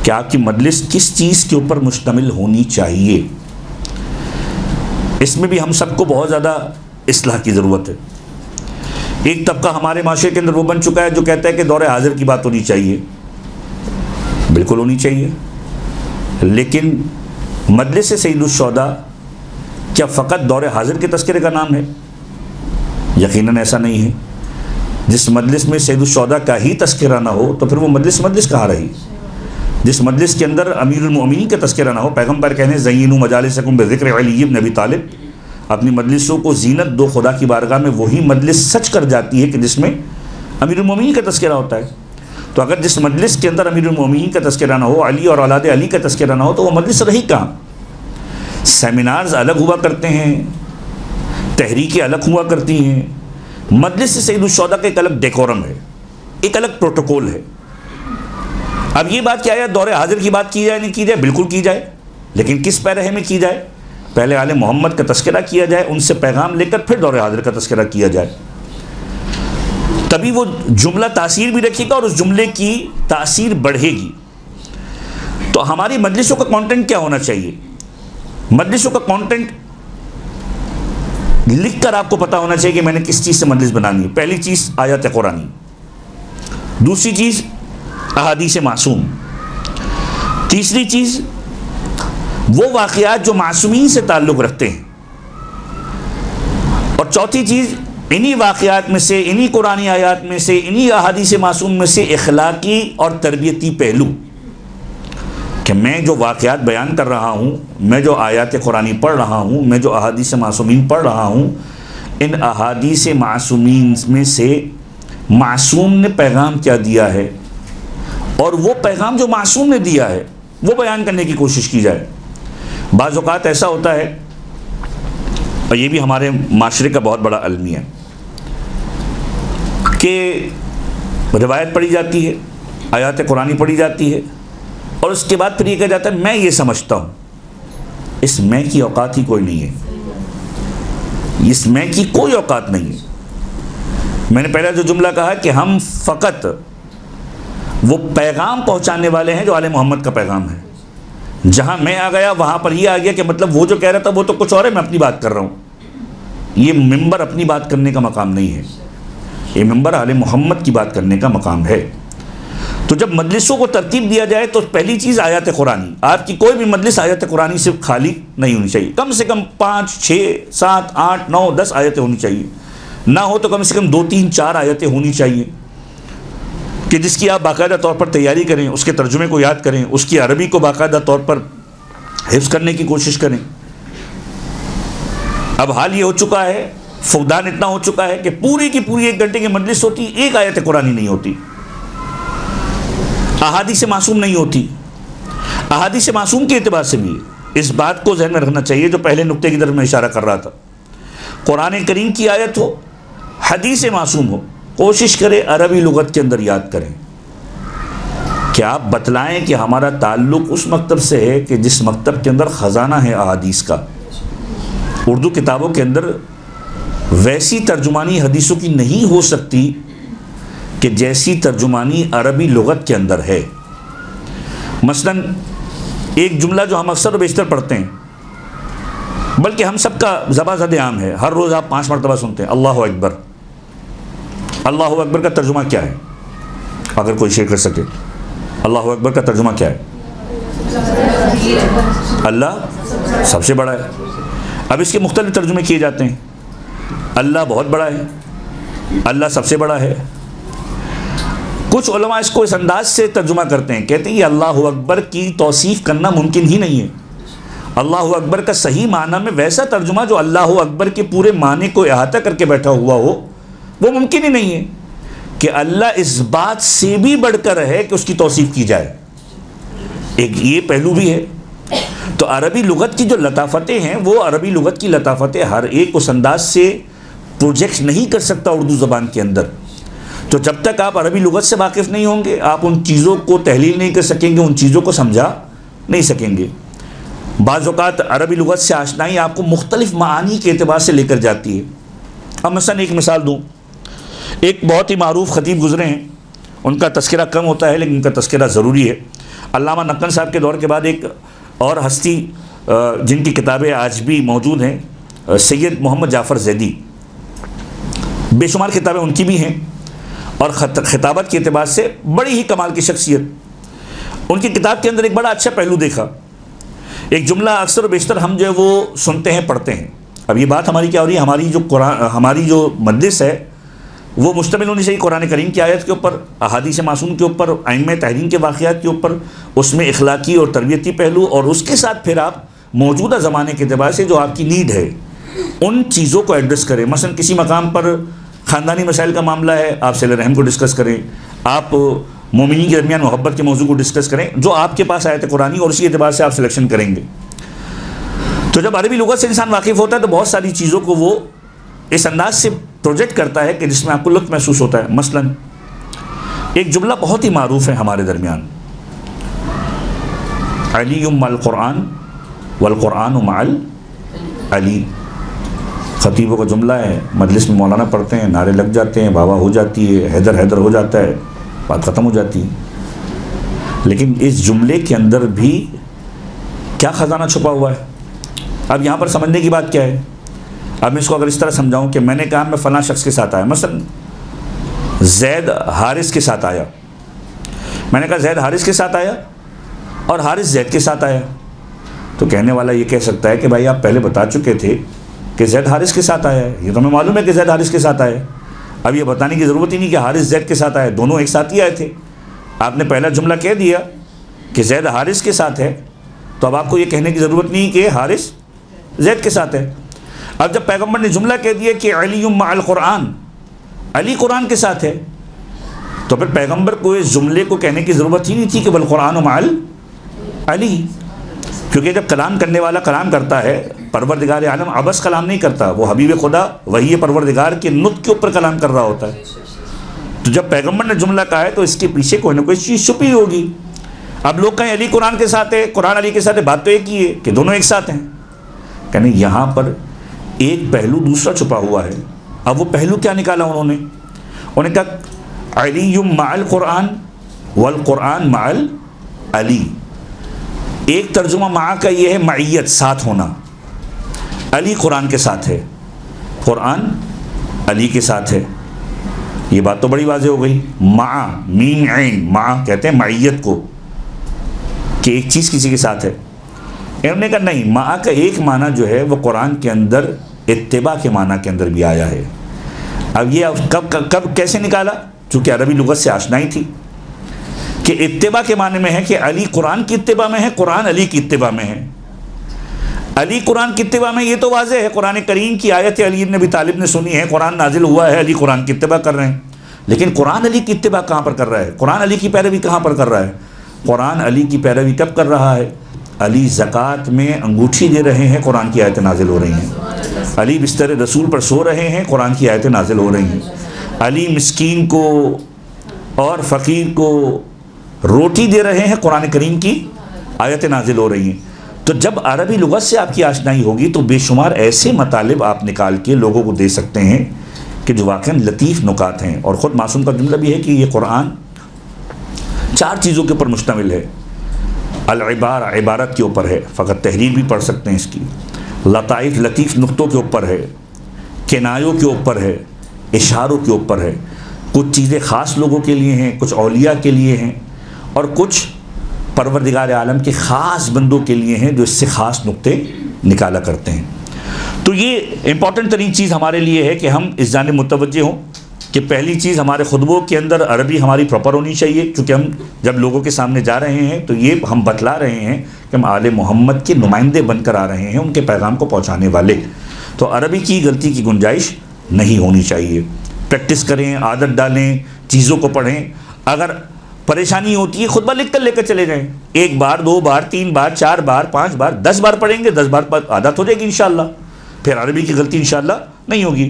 کہ آپ کی مجلس کس چیز کے اوپر مشتمل ہونی چاہیے. اس میں بھی ہم سب کو بہت زیادہ اصلاح کی ضرورت ہے. ایک طبقہ ہمارے معاشرے کے اندر وہ بن چکا ہے جو کہتا ہے کہ دور حاضر کی بات ہونی چاہیے. بالکل ہونی چاہیے، لیکن مجلس سید الشہداء کیا فقط دور حاضر کے تذکرے کا نام ہے؟ یقیناً ایسا نہیں ہے. جس مجلس میں سید الشہداء کا ہی تذکرہ نہ ہو تو پھر وہ مجلس کہاں رہی؟ جس مجلس کے اندر امیر المؤمنین کا تذکرہ نہ ہو، پیغمبر کہنے زینوا مجالسکم بذکر علی بن ابی طالب، اپنی مجلسوں کو زینت دو خدا کی بارگاہ میں، وہی مجلس سچ کر جاتی ہے کہ جس میں امیر المؤمنین کا تذکرہ ہوتا ہے. تو اگر جس مجلس کے اندر امیر المؤمنین کا تذکرہ نہ ہو، علی اور اولاد علی کا تذکرہ نہ ہو، تو وہ مجلس رہی کہاں؟ سیمینارز الگ ہوا کرتے ہیں، تحریکیں الگ ہوا کرتی ہیں. مجلس سید الشہداء کا ایک الگ ڈیکورم ہے، ایک الگ پروٹوکول ہے. اب یہ بات کیا ہے، دور حاضر کی بات کی جائے نہیں کی جائے، بالکل کی جائے، لیکن کس پیرہے میں کی جائے؟ پہلے آل محمد کا تذکرہ کیا جائے، ان سے پیغام لے کر پھر دور حاضر کا تذکرہ کیا جائے، تبھی وہ جملہ تاثیر بھی رکھے گا اور اس جملے کی تاثیر بڑھے گی۔ تو ہماری مجلسوں کا کانٹینٹ کیا ہونا چاہیے؟ مجلسوں کا کانٹینٹ لکھ کر آپ کو پتا ہونا چاہیے کہ میں نے کس چیز سے مجلس بنانی ہے۔ پہلی چیز آیات قرآنی، دوسری چیز احادیث معصوم، تیسری چیز وہ واقعات جو معصومین سے تعلق رکھتے ہیں، اور چوتھی چیز انہی واقعات میں سے، انہی قرآنی آیات میں سے، انہی احادیث معصوم میں سے اخلاقی اور تربیتی پہلو، کہ میں جو واقعات بیان کر رہا ہوں، میں جو آیات قرآنی پڑھ رہا ہوں، میں جو احادیث معصومین پڑھ رہا ہوں، ان احادیث معصومین میں سے معصوم نے پیغام کیا دیا ہے، اور وہ پیغام جو معصوم نے دیا ہے وہ بیان کرنے کی کوشش کی جائے۔ بعض اوقات ایسا ہوتا ہے، اور یہ بھی ہمارے معاشرے کا بہت بڑا المیہ ہے، کہ روایت پڑھی جاتی ہے، آیات قرآنی پڑھی جاتی ہے، اور اس کے بعد پھر یہ کہا جاتا ہے میں یہ سمجھتا ہوں۔ اس میں کی اوقات ہی کوئی نہیں ہے، اس میں کی کوئی اوقات نہیں ہے۔ میں نے پہلا جو جملہ کہا کہ ہم فقط وہ پیغام پہنچانے والے ہیں جو آل محمد کا پیغام ہے۔ جہاں میں آ گیا وہاں پر یہ آ گیا کہ مطلب وہ جو کہہ رہا تھا وہ تو کچھ اور ہے، میں اپنی بات کر رہا ہوں۔ یہ ممبر اپنی بات کرنے کا مقام نہیں ہے، یہ ممبر آل محمد کی بات کرنے کا مقام ہے۔ تو جب مجلسوں کو ترتیب دیا جائے تو پہلی چیز آیات قرآنی، آپ کی کوئی بھی مجلس آیات قرآنی سے خالی نہیں ہونی چاہیے، کم سے کم 5 6 7 8 9 10 آیتیں ہونی چاہیے، نہ ہو تو کم سے کم 2 3 4 آیتیں ہونی چاہیے، کہ جس کی آپ باقاعدہ طور پر تیاری کریں، اس کے ترجمے کو یاد کریں، اس کی عربی کو باقاعدہ طور پر حفظ کرنے کی کوشش کریں۔ اب حال یہ ہو چکا ہے، فقدان اتنا ہو چکا ہے کہ پوری کی پوری 1 گھنٹے کی مجلس ہوتی، ایک آیت قرآنی نہیں ہوتی، احادیث معصوم نہیں ہوتی۔ احادیث معصوم کے اعتبار سے بھی اس بات کو ذہن میں رکھنا چاہیے جو پہلے نقطے کی طرف میں اشارہ کر رہا تھا، قرآن کریم کی آیت ہو، حدیث معصوم ہو، کوشش کریں عربی لغت کے اندر یاد کریں، کہ آپ بتلائیں کہ ہمارا تعلق اس مکتب سے ہے کہ جس مکتب کے اندر خزانہ ہے احادیث کا۔ اردو کتابوں کے اندر ویسی ترجمانی حدیثوں کی نہیں ہو سکتی کہ جیسی ترجمانی عربی لغت کے اندر ہے۔ مثلا ایک جملہ جو ہم اکثر و بیشتر پڑھتے ہیں، بلکہ ہم سب کا زباں زد عام ہے، ہر روز آپ 5 مرتبہ سنتے ہیں، اللہ اکبر۔ اللہ اکبر کا ترجمہ کیا ہے؟ اگر کوئی شیئر کر سکے، اللہ اکبر کا ترجمہ کیا ہے؟ اللہ سب سے بڑا ہے۔ اب اس کے مختلف ترجمے کیے جاتے ہیں، اللہ بہت بڑا ہے، اللہ سب سے بڑا ہے۔ کچھ علماء اس کو اس انداز سے ترجمہ کرتے ہیں، کہتے ہیں یہ اللہ اکبر کی توصیف کرنا ممکن ہی نہیں ہے۔ اللہ اکبر کا صحیح معنی میں ویسا ترجمہ جو اللہ اکبر کے پورے معنی کو احاطہ کر کے بیٹھا ہوا ہو، وہ ممکن ہی نہیں ہے کہ اللہ اس بات سے بھی بڑھ کر ہے کہ اس کی توصیف کی جائے۔ ایک یہ پہلو بھی ہے۔ تو عربی لغت کی جو لطافتیں ہیں، وہ عربی لغت کی لطافتیں ہر ایک اس انداز سے پروجیکٹ نہیں کر سکتا اردو زبان کے اندر۔ تو جب تک آپ عربی لغت سے واقف نہیں ہوں گے، آپ ان چیزوں کو تحلیل نہیں کر سکیں گے، ان چیزوں کو سمجھا نہیں سکیں گے۔ بعض اوقات عربی لغت سے آشنائی آپ کو مختلف معانی کے اعتبار سے لے کر جاتی ہے۔ اب مثلا ایک مثال دوں، ایک بہت ہی معروف خطیب گزرے ہیں، ان کا تذکرہ کم ہوتا ہے لیکن ان کا تذکرہ ضروری ہے۔ علامہ نقن صاحب کے دور کے بعد ایک اور ہستی جن کی کتابیں آج بھی موجود ہیں، سید محمد جعفر زیدی، بے شمار کتابیں ان کی بھی ہیں، اور خطابت کے اعتبار سے بڑی ہی کمال کی شخصیت۔ ان کی کتاب کے اندر ایک بڑا اچھا پہلو دیکھا، ایک جملہ اکثر و بیشتر ہم جو ہے وہ سنتے ہیں، پڑھتے ہیں۔ اب یہ بات ہماری کیا ہو رہی ہے، ہماری جو مجلس ہے وہ مشتمل ہونی چاہیے قرآن کریم کی آیت کے اوپر، احادیث معصوم کے اوپر، ائمہ تحریم کے واقعات کے اوپر، اس میں اخلاقی اور تربیتی پہلو، اور اس کے ساتھ پھر آپ موجودہ زمانے کے اعتبار سے جو آپ کی نیڈ ہے ان چیزوں کو ایڈریس کریں۔ مثلا کسی مقام پر خاندانی مسائل کا معاملہ ہے، آپ صلہ رحم کو ڈسکس کریں، آپ مومنین کے درمیان محبت کے موضوع کو ڈسکس کریں، جو آپ کے پاس آیت قرآنی، اور اسی اعتبار سے آپ سلیکشن کریں گے۔ تو جب عربی لغت سے انسان واقف ہوتا ہے تو بہت ساری چیزوں کو وہ اس انداز سے پروجیکٹ کرتا ہے کہ جس میں آپ کو لطف محسوس ہوتا ہے۔ مثلا ایک جملہ بہت ہی معروف ہے ہمارے درمیان، علی مع القرآن والقرآن مع علی. خطیبوں کا جملہ ہے، مجلس میں مولانا پڑھتے ہیں، نعرے لگ جاتے ہیں، بابا ہو جاتی ہے، حیدر حیدر ہو جاتا ہے، بات ختم ہو جاتی ہے. لیکن اس جملے کے اندر بھی کیا خزانہ چھپا ہوا ہے؟ اب یہاں پر سمجھنے کی بات کیا ہے؟ اب میں اس کو اگر اس طرح سمجھاؤں کہ میں نے کہا میں فلاں شخص کے ساتھ آیا، مثلا زید حارث کے ساتھ آیا، میں نے کہا زید حارث کے ساتھ آیا اور حارث زید کے ساتھ آیا، تو کہنے والا یہ کہہ سکتا ہے کہ بھائی آپ پہلے بتا چکے تھے کہ زید حارث کے ساتھ آیا ہے، یہ تو ہمیں معلوم ہے کہ زید حارث کے ساتھ آیا ہے، اب یہ بتانے کی ضرورت ہی نہیں کہ حارث زید کے ساتھ آیا، دونوں ایک ساتھ ہی آئے تھے. آپ نے پہلا جملہ کہہ دیا کہ زید حارث کے ساتھ ہے، تو اب آپ کو یہ کہنے کی ضرورت نہیں کہ حارث زید کے ساتھ ہے. اب جب پیغمبر نے جملہ کہہ دیا کہ علی مع القرآن، علی قرآن کے ساتھ ہے، تو پھر پیغمبر کو اس جملے کو کہنے کی ضرورت ہی نہیں تھی کہ والقرآن مع علی، کیونکہ جب کلام کرنے والا کلام کرتا ہے، پروردگار عالم عبث کلام نہیں کرتا، وہ حبیب خدا وحی پروردگار کے نطق کے اوپر کلام کر رہا ہوتا ہے. تو جب پیغمبر نے جملہ کہا ہے تو اس کے پیچھے کوئی نہ کوئی چیز چھپی ہوگی. اب لوگ کہیں علی قرآن کے ساتھ ہے، قرآن علی کے ساتھ ہے، بات تو ایک ہی ہے کہ دونوں ایک ساتھ ہیں. یعنی یہاں پر ایک پہلو دوسرا چھپا ہوا ہے. اب وہ پہلو کیا نکالا انہوں نے کہا علی مع القرآن والقرآن مع علی. ایک ترجمہ مع کا یہ ہے معیت، ساتھ ہونا. علی قرآن کے ساتھ ہے، قرآن علی کے ساتھ ہے. یہ بات تو بڑی واضح ہو گئی. مع میم عین، مع کہتے ہیں معیت کو کہ ایک چیز کسی کے ساتھ ہے. انہوں نے کہا نہیں، مع کا ایک معنی جو ہے وہ قرآن کے اندر اتباع کے معنی کے اندر بھی آیا ہے. اب یہ کب کیسے نکالا؟ چونکہ عربی لغت سے آشنائی تھی کہ اتباع کے معنی میں ہے کہ علی قرآن کی اتباع میں ہے، قرآن علی کی اتباع میں ہے. علی قرآن کی اتباع میں یہ تو واضح ہے، قرآن کریم کی آیت علی بن ابی طالب نے سنی ہے، قرآن نازل ہوا ہے، علی قرآن کی اتباع کر رہے ہیں. لیکن قرآن علی کی اتباع کہاں پر کر رہا ہے؟ قرآن علی کی پیروی کہاں پر کر رہا ہے؟ قرآن علی کی پیروی کب کر رہا ہے؟ علی زکوٰۃ میں انگوٹھی دے رہے ہیں، قرآن کی آیتیں نازل ہو رہی ہیں. علی بستر رسول پر سو رہے ہیں، قرآن کی آیتیں نازل ہو رہی ہیں. علی مسکین کو اور فقیر کو روٹی دے رہے ہیں، قرآن کریم کی آیتیں نازل ہو رہی ہیں. تو جب عربی لغت سے آپ کی آشنائی ہوگی تو بے شمار ایسے مطالب آپ نکال کے لوگوں کو دے سکتے ہیں کہ جو واقعاً لطیف نکات ہیں. اور خود معصوم کا جملہ بھی ہے کہ یہ قرآن 4 چیزوں کے اوپر مشتمل ہے. العبارہ، عبارت کے اوپر ہے، فقط تحریر بھی پڑھ سکتے ہیں اس کی. لطائف، لطیف نقطوں کے اوپر ہے. کنایوں کے اوپر ہے، اشاروں کے اوپر ہے. کچھ چیزیں خاص لوگوں کے لیے ہیں، کچھ اولیاء کے لیے ہیں، اور کچھ پروردگار عالم کے خاص بندوں کے لیے ہیں جو اس سے خاص نقطے نکالا کرتے ہیں. تو یہ امپورٹنٹ ترین چیز ہمارے لیے ہے کہ ہم اس جانب متوجہ ہوں کہ پہلی چیز ہمارے خطبوں کے اندر عربی ہماری پراپر ہونی چاہیے، کیونکہ ہم جب لوگوں کے سامنے جا رہے ہیں تو یہ ہم بتلا رہے ہیں کہ ہم آل محمد کے نمائندے بن کر آ رہے ہیں، ان کے پیغام کو پہنچانے والے. تو عربی کی غلطی کی گنجائش نہیں ہونی چاہیے. پریکٹس کریں، عادت ڈالیں، چیزوں کو پڑھیں. اگر پریشانی ہوتی ہے خطبہ لکھ کر لے کر چلے جائیں، 1 بار 2 بار 3 بار 4 بار 5 بار 10 بار پڑھیں گے، 10 بار عادت ہو جائے گی انشاءاللہ، پھر عربی کی غلطی انشاءاللہ نہیں ہوگی.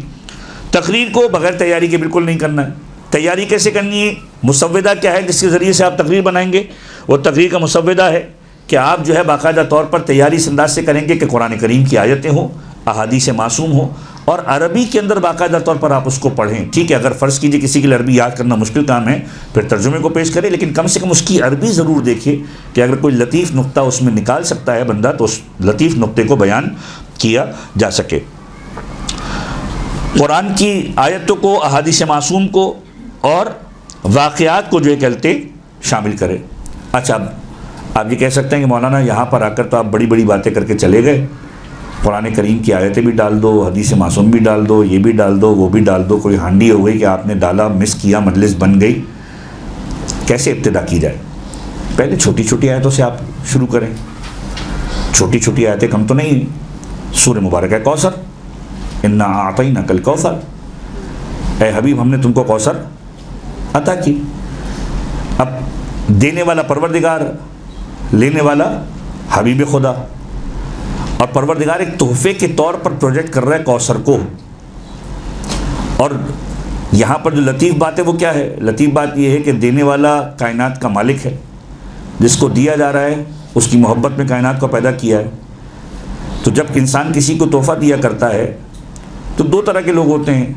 تقریر کو بغیر تیاری کے بالکل نہیں کرنا ہے. تیاری کیسے کرنی ہے؟ مسودہ کیا ہے جس کے ذریعے سے آپ تقریر بنائیں گے؟ وہ تقریر کا مسودہ ہے کہ آپ جو ہے باقاعدہ طور پر تیاری اس انداز سے کریں گے کہ قرآن کریم کی آیتیں ہوں، احادیث معصوم ہوں، اور عربی کے اندر باقاعدہ طور پر آپ اس کو پڑھیں. ٹھیک ہے، اگر فرض کیجئے کسی کے لیے عربی یاد کرنا مشکل کام ہے پھر ترجمے کو پیش کرے، لیکن کم سے کم اس کی عربی ضرور دیکھے کہ اگر کوئی لطیف نقطہ اس میں نکال سکتا ہے بندہ تو اس لطیف نقطے کو بیان کیا جا سکے. قرآن کی آیتوں کو، احادیث معصوم کو اور واقعات کو جو ہے کہتے شامل کرے. اچھا، آپ یہ کہہ سکتے ہیں کہ مولانا یہاں پر آ کر تو آپ بڑی بڑی باتیں کر کے چلے گئے، قرآن کریم کی آیتیں بھی ڈال دو، حدیث معصوم بھی ڈال دو، یہ بھی ڈال دو، وہ بھی ڈال دو، کوئی ہانڈی ہو گئی کہ آپ نے ڈالا، مس کیا، مجلس بن گئی. کیسے ابتدا کی جائے؟ پہلے چھوٹی چھوٹی آیتوں سے آپ شروع کریں. چھوٹی چھوٹی آیتیں کم تو نہیں. سورہ مبارک ہے کوثر، انا اعطیناک الکوثر، اے حبیب ہم نے تم کو کوثر عطا کی. اب دینے والا پروردگار، لینے والا حبیب خدا، اور پروردگار ایک تحفے کے طور پر پروجیکٹ کر رہا ہے کوثر کو. اور یہاں پر جو لطیف بات ہے وہ کیا ہے؟ لطیف بات یہ ہے کہ دینے والا کائنات کا مالک ہے، جس کو دیا جا رہا ہے اس کی محبت میں کائنات کو پیدا کیا ہے. تو جب انسان کسی کو تحفہ دیا کرتا ہے تو دو طرح کے لوگ ہوتے ہیں،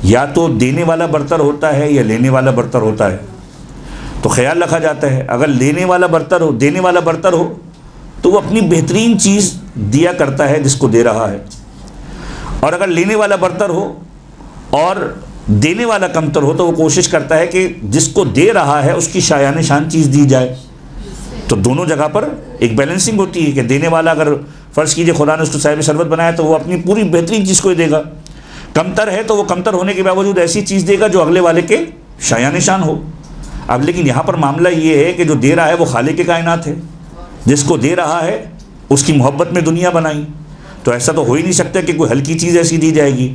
یا تو دینے والا برتر ہوتا ہے یا لینے والا برتر ہوتا ہے. تو خیال رکھا جاتا ہے اگر دینے والا برتر ہو تو وہ اپنی بہترین چیز دیا کرتا ہے جس کو دے رہا ہے، اور اگر لینے والا برتر ہو اور دینے والا کمتر ہو تو وہ کوشش کرتا ہے کہ جس کو دے رہا ہے اس کی شایان شان چیز دی جائے. تو دونوں جگہ پر ایک بیلنسنگ ہوتی ہے کہ دینے والا اگر فرض کیجئے خدا نے اس کو صاحب ثروت بنایا تو وہ اپنی پوری بہترین چیز کو ہی دے گا، کمتر ہے تو وہ کمتر ہونے کے باوجود ایسی چیز دے گا جو اگلے والے کے شایان شان ہو. اب لیکن یہاں پر معاملہ یہ ہے کہ جو دے رہا ہے وہ خالق کی کائنات ہے، جس کو دے رہا ہے اس کی محبت میں دنیا بنائی. تو ایسا تو ہو ہی نہیں سکتا کہ کوئی ہلکی چیز ایسی دی جائے گی.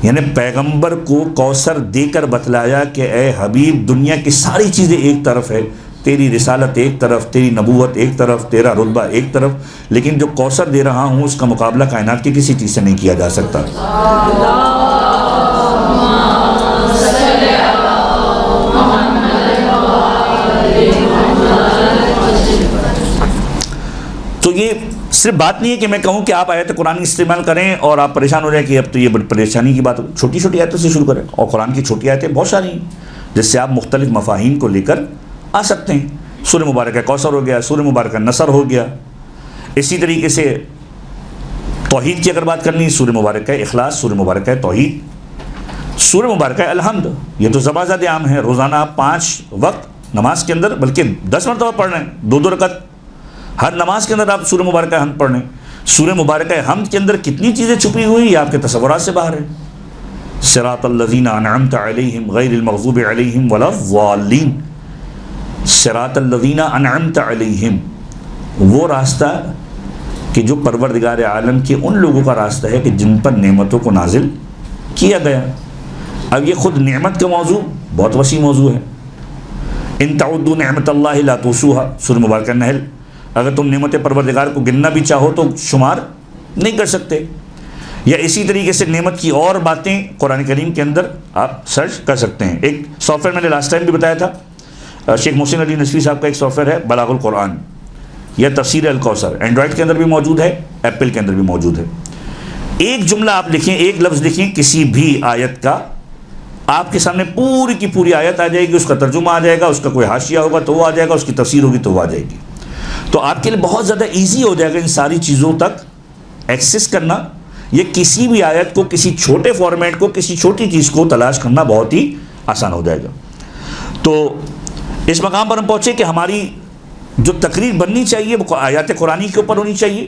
یعنی پیغمبر کو کوثر دے کر بتلایا کہ اے حبیب دنیا کی ساری چیزیں ایک طرف ہے، تیری رسالت ایک طرف، تیری نبوت ایک طرف، تیرا رتبہ ایک طرف، لیکن جو کوثر دے رہا ہوں اس کا مقابلہ کائنات کی کسی چیز سے نہیں کیا جا سکتا. تو یہ صرف بات نہیں ہے کہ میں کہوں کہ آپ آیت قرآن استعمال کریں اور آپ پریشان ہو رہے ہیں کہ اب تو یہ بڑی پریشانی کی بات. چھوٹی چھوٹی آیتوں سے شروع کریں، اور قرآن کی چھوٹی آیتیں بہت ساری ہیں جس سے آپ مختلف مفاہیم کو لے کر آ سکتے ہیں. سورہ مبارکہ کوثر ہو گیا، سورہ مبارکہ نصر ہو گیا. اسی طریقے سے توحید کی اگر بات کرنی ہے، سورہ مبارکہ اخلاص، سورہ مبارکہ توحید، سورہ مبارکہ الحمد. یہ تو زبازاد عام ہے، روزانہ آپ 5 وقت نماز کے اندر بلکہ 10 مرتبہ پڑھ رہے ہیں، 2 رکعت ہر نماز کے اندر آپ سورہ مبارکہ حمد پڑھ رہے ہیں. سورہ مبارکہ حمد کے اندر کتنی چیزیں چھپی ہوئی یہ آپ کے تصورات سے باہر ہیں. صراط الذین انعمت علیہم غیر المغضوب علیہم ولا الضالین. صراط الذین انعمت علیہم، وہ راستہ کہ جو پروردگار عالم کے ان لوگوں کا راستہ ہے کہ جن پر نعمتوں کو نازل کیا گیا. اب یہ خود نعمت کا موضوع بہت وسیع موضوع ہے. ان تعدوا نعمت اللہ لا تحصوها، سورہ مبارکہ نحل. اگر تم نعمت پروردگار کو گننا بھی چاہو تو شمار نہیں کر سکتے. یا اسی طریقے سے نعمت کی اور باتیں قرآن کریم کے اندر آپ سرچ کر سکتے ہیں. ایک سافٹ ویئر میں نے لاسٹ ٹائم بھی بتایا تھا، شیخ محسن علی نصفی صاحب کا ایک سافٹ ویئر ہے بلاغ القرآن یا تفسیر الکوثر. اینڈرائڈ کے اندر بھی موجود ہے، ایپل کے اندر بھی موجود ہے. ایک جملہ آپ لکھیں، ایک لفظ لکھیں کسی بھی آیت کا، آپ کے سامنے پوری کی پوری آیت آ جائے گی، اس کا ترجمہ آ جائے گا، اس کا کوئی حاشیہ ہوگا تو وہ آ جائے گا، اس کی تفسیر ہوگی تو وہ آ جائے گی. تو آپ کے لیے بہت زیادہ ایزی ہو جائے گا ان ساری چیزوں تک ایکسس کرنا. یہ کسی بھی آیت کو، کسی چھوٹے فارمیٹ کو، کسی چھوٹی چیز کو تلاش کرنا بہت ہی آسان ہو جائے گا. تو اس مقام پر ہم پہنچے کہ ہماری جو تقریر بننی چاہیے وہ آیات قرآنی کے اوپر ہونی چاہیے.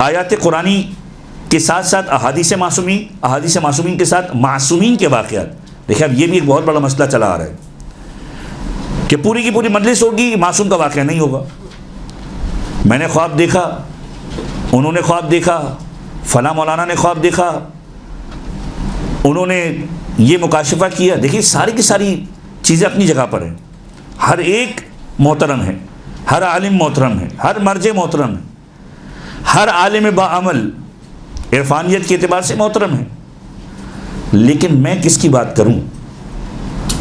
آیات قرآنی کے ساتھ ساتھ احادیث معصومین کے ساتھ معصومین کے واقعات. دیکھیں اب یہ بھی ایک بہت بڑا مسئلہ چلا آ رہا ہے کہ پوری کی پوری مجلس ہوگی، معصوم کا واقعہ نہیں ہوگا. میں نے خواب دیکھا، انہوں نے خواب دیکھا، فلاں مولانا نے خواب دیکھا، انہوں نے یہ مکاشفہ کیا. دیکھیے ساری کی ساری چیزیں اپنی جگہ پر ہیں. ہر ایک محترم ہے، ہر عالم محترم ہے، ہر مرجع محترم ہے، ہر عالم باعمل عرفانیت کے اعتبار سے محترم ہے. لیکن میں کس کی بات کروں؟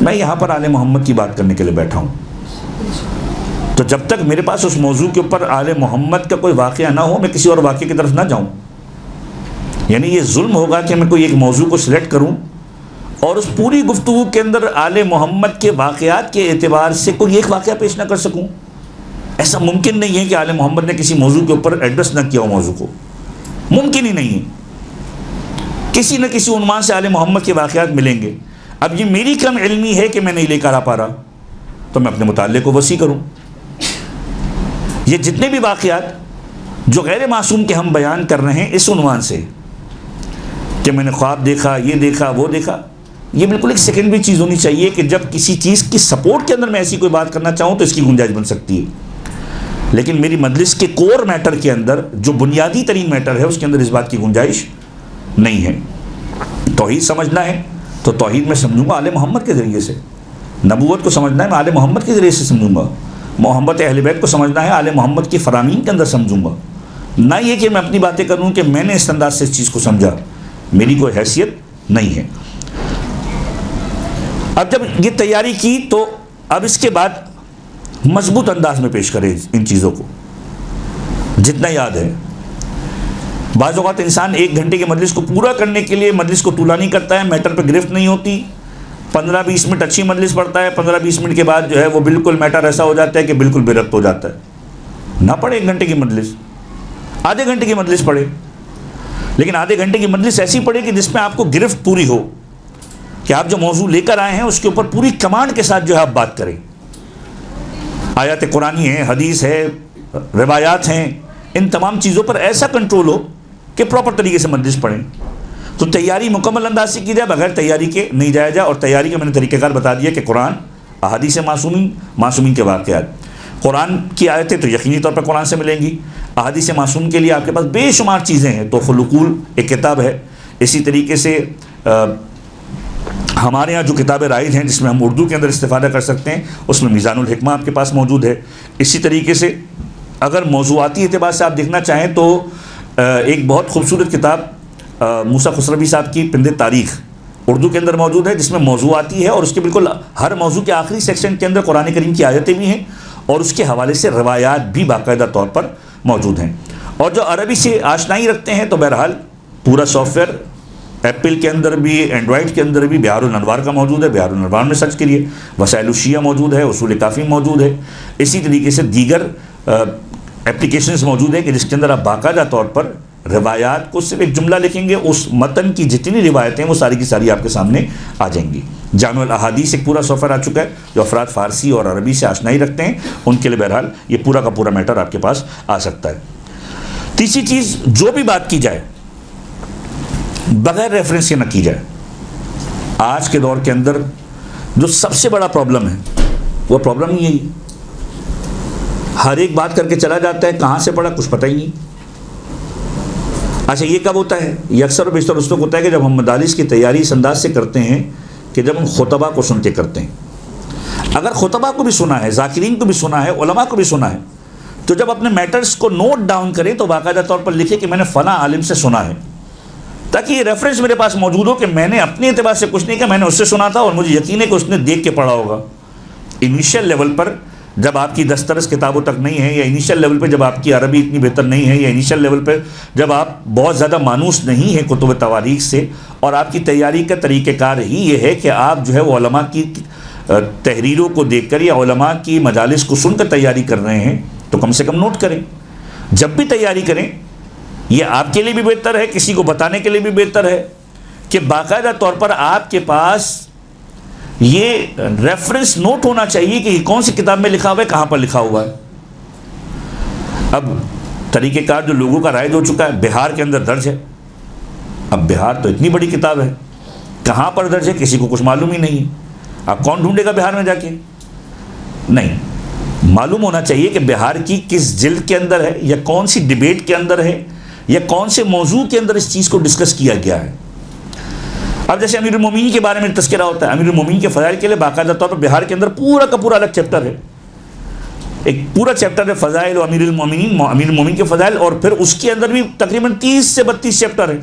میں یہاں پر آل محمد کی بات کرنے کے لیے بیٹھا ہوں. تو جب تک میرے پاس اس موضوع کے اوپر آل محمد کا کوئی واقعہ نہ ہو میں کسی اور واقعے کی طرف نہ جاؤں. یعنی یہ ظلم ہوگا کہ میں کوئی ایک موضوع کو سلیکٹ کروں اور اس پوری گفتگو کے اندر آل محمد کے واقعات کے اعتبار سے کوئی ایک واقعہ پیش نہ کر سکوں. ایسا ممکن نہیں ہے کہ آل محمد نے کسی موضوع کے اوپر ایڈریس نہ کیا ہو موضوع کو، ممکن ہی نہیں ہے. کسی نہ کسی عنوان سے آل محمد کے واقعات ملیں گے. اب یہ میری کم علمی ہے کہ میں نہیں لے کر آ پا رہا تو میں اپنے مطالعے کو وسیع کروں. یہ جتنے بھی واقعات جو غیر معصوم کے ہم بیان کر رہے ہیں اس عنوان سے کہ میں نے خواب دیکھا، یہ دیکھا، وہ دیکھا، یہ بالکل ایک سیکنڈری چیز ہونی چاہیے کہ جب کسی چیز کی سپورٹ کے اندر میں ایسی کوئی بات کرنا چاہوں تو اس کی گنجائش بن سکتی ہے. لیکن میری مجلس کے کور میٹر کے اندر جو بنیادی ترین میٹر ہے اس کے اندر اس بات کی گنجائش نہیں ہے. توحید سمجھنا ہے تو توحید میں سمجھوں گا آل محمد کے ذریعے سے. نبوت کو سمجھنا ہے میں آل محمد کے ذریعے سے سمجھوں گا. محبت اہل بیت کو سمجھنا ہے آل محمد کی فرامین کے اندر سمجھوں گا. نہ یہ کہ میں اپنی باتیں کروں کہ میں نے اس انداز سے اس چیز کو سمجھا، میری کوئی حیثیت نہیں ہے. اب جب یہ تیاری کی تو اب اس کے بعد مضبوط انداز میں پیش کرے ان چیزوں کو جتنا یاد ہے. بعض اوقات انسان 1 گھنٹے کی مجلس کو پورا کرنے کے لیے مجلس کو طولانی کرتا ہے, میٹر پہ گرفت نہیں ہوتی, 15-20 منٹ اچھی مجلس پڑھتا ہے, 15-20 منٹ کے بعد جو ہے وہ بالکل میٹر ایسا ہو جاتا ہے کہ بالکل بے ربط ہو جاتا ہے. نہ پڑھے 1 گھنٹے کی مجلس, آدھے گھنٹے کی مجلس پڑھے, لیکن آدھے گھنٹے کی مجلس ایسی پڑھے کہ جس میں آپ کو گرفت پوری ہو, کہ آپ جو موضوع لے کر آئے ہیں اس کے اوپر پوری کمانڈ کے ساتھ جو ہے آپ بات کریں. آیات قرآنی ہیں, حدیث ہے, روایات ہیں, ان تمام چیزوں پر ایسا کنٹرول ہو کہ پراپر طریقے سے مجلس پڑھیں. تو تیاری مکمل انداز سے کی جائے, بغیر تیاری کے نہیں جایا جائے. اور تیاری کا میں نے طریقہ کار بتا دیا کہ قرآن, احادیث معصومین, معصومین کے واقعات. قرآن کی آیتیں تو یقینی طور پر قرآن سے ملیں گی. احادیث معصوم کے لیے آپ کے پاس بے شمار چیزیں ہیں. تحفۃ العقول ایک کتاب ہے. اسی طریقے سے ہمارے یہاں جو کتابیں رائج ہیں جس میں ہم اردو کے اندر استفادہ کر سکتے ہیں, اس میں میزان الحکمہ آپ کے پاس موجود ہے. اسی طریقے سے اگر موضوعاتی اعتبار سے آپ دیکھنا چاہیں تو ایک بہت خوبصورت کتاب موسیٰ خسروی صاحب کی پند تاریخ اردو کے اندر موجود ہے, جس میں موضوعاتی ہے اور اس کے بالکل ہر موضوع کے آخری سیکشن کے اندر قرآن کریم کی آیتیں بھی ہیں اور اس کے حوالے سے روایات بھی باقاعدہ طور پر موجود ہیں. اور جو عربی سے آشنائی رکھتے ہیں تو بہرحال پورا سافٹ ویئر ایپل کے اندر بھی, اینڈرائڈ کے اندر بھی بہار الانوار کا موجود ہے. بہار الانوار میں سرچ کریے. وسائل الشیعہ موجود ہے, اصول کافی موجود ہے. اسی طریقے سے دیگر اپلیکیشنز موجود ہیں کہ جس کے اندر آپ باقاعدہ طور پر روایات کو صرف ایک جملہ لکھیں گے, اس متن کی جتنی روایتیں وہ ساری کی ساری آپ کے سامنے آ جائیں گی. جامع الاحادیث ایک پورا سافٹ ویئر آ چکا ہے. جو افراد فارسی اور عربی سے آشنائی رکھتے ہیں ان کے لیے بہرحال یہ پورا کا پورا میٹر آپ کے پاس آ سکتا ہے. تیسری چیز, جو بھی بات کی جائے بغیر ریفرنس کے نہ کی جائے. آج کے دور کے اندر جو سب سے بڑا پرابلم ہے وہ پرابلم یہی ہے, ہر ایک بات کر کے چلا جاتا ہے, کہاں سے پڑھا کچھ پتہ ہی نہیں. اچھا یہ کب ہوتا ہے؟ یہ اکثر و بیشتر اس وقت ہوتا ہے کہ جب ہم مدارس کی تیاری اس انداز سے کرتے ہیں کہ جب ہم خطبہ کو سن کے کرتے ہیں. اگر خطبہ کو بھی سنا ہے, ذاکرین کو بھی سنا ہے, علماء کو بھی سنا ہے, تو جب اپنے میٹرز کو نوٹ ڈاؤن کریں تو باقاعدہ طور پر لکھے کہ میں نے فلاں عالم سے سنا ہے, تاکہ یہ ریفرنس میرے پاس موجود ہو کہ میں نے اپنے اعتبار سے کچھ نہیں کہا, میں نے اس سے سنا تھا اور مجھے یقین ہے کہ اس نے دیکھ کے پڑھا ہوگا. انیشیل لیول پر جب آپ کی دسترس کتابوں تک نہیں ہے, یا انیشیل لیول پہ جب آپ کی عربی اتنی بہتر نہیں ہے, یا انیشیل لیول پہ جب آپ بہت زیادہ مانوس نہیں ہیں کتب تواریخ سے, اور آپ کی تیاری کا طریقہ کار ہی یہ ہے کہ آپ جو ہے وہ علماء کی تحریروں کو دیکھ کر یا علماء کی مجالس کو سن کر تیاری کر رہے ہیں, تو کم سے کم نوٹ کریں. جب بھی تیاری کریں, یہ آپ کے لیے بھی بہتر ہے, کسی کو بتانے کے لیے بھی بہتر ہے کہ باقاعدہ طور پر آپ کے پاس یہ ریفرنس نوٹ ہونا چاہیے کہ یہ کون سی کتاب میں لکھا ہوا ہے, کہاں پر لکھا ہوا ہے. اب طریقہ کار جو لوگوں کا رائج ہو چکا ہے, بہار کے اندر درج ہے. اب بہار تو اتنی بڑی کتاب ہے, کہاں پر درج ہے کسی کو کچھ معلوم ہی نہیں ہے. آپ کون ڈھونڈے گا بہار میں جا کے؟ نہیں, معلوم ہونا چاہیے کہ بہار کی کس جلد کے اندر ہے, یا کون سی ڈیبیٹ کے اندر ہے, یا کون سے موضوع کے اندر اس چیز کو ڈسکس کیا گیا ہے. اب جیسے امیر المومنین کے بارے میں تذکرہ ہوتا ہے, امیر المومنین کے فضائل کے لیے باقاعدہ طور پر بہار کے اندر پورا کا پورا الگ چیپٹر ہے. ایک پورا چیپٹر ہے فضائل و امیر المومنین, امیر المومنین کے فضائل, اور پھر اس کے اندر بھی تقریباً 30 سے 32 چیپٹر ہے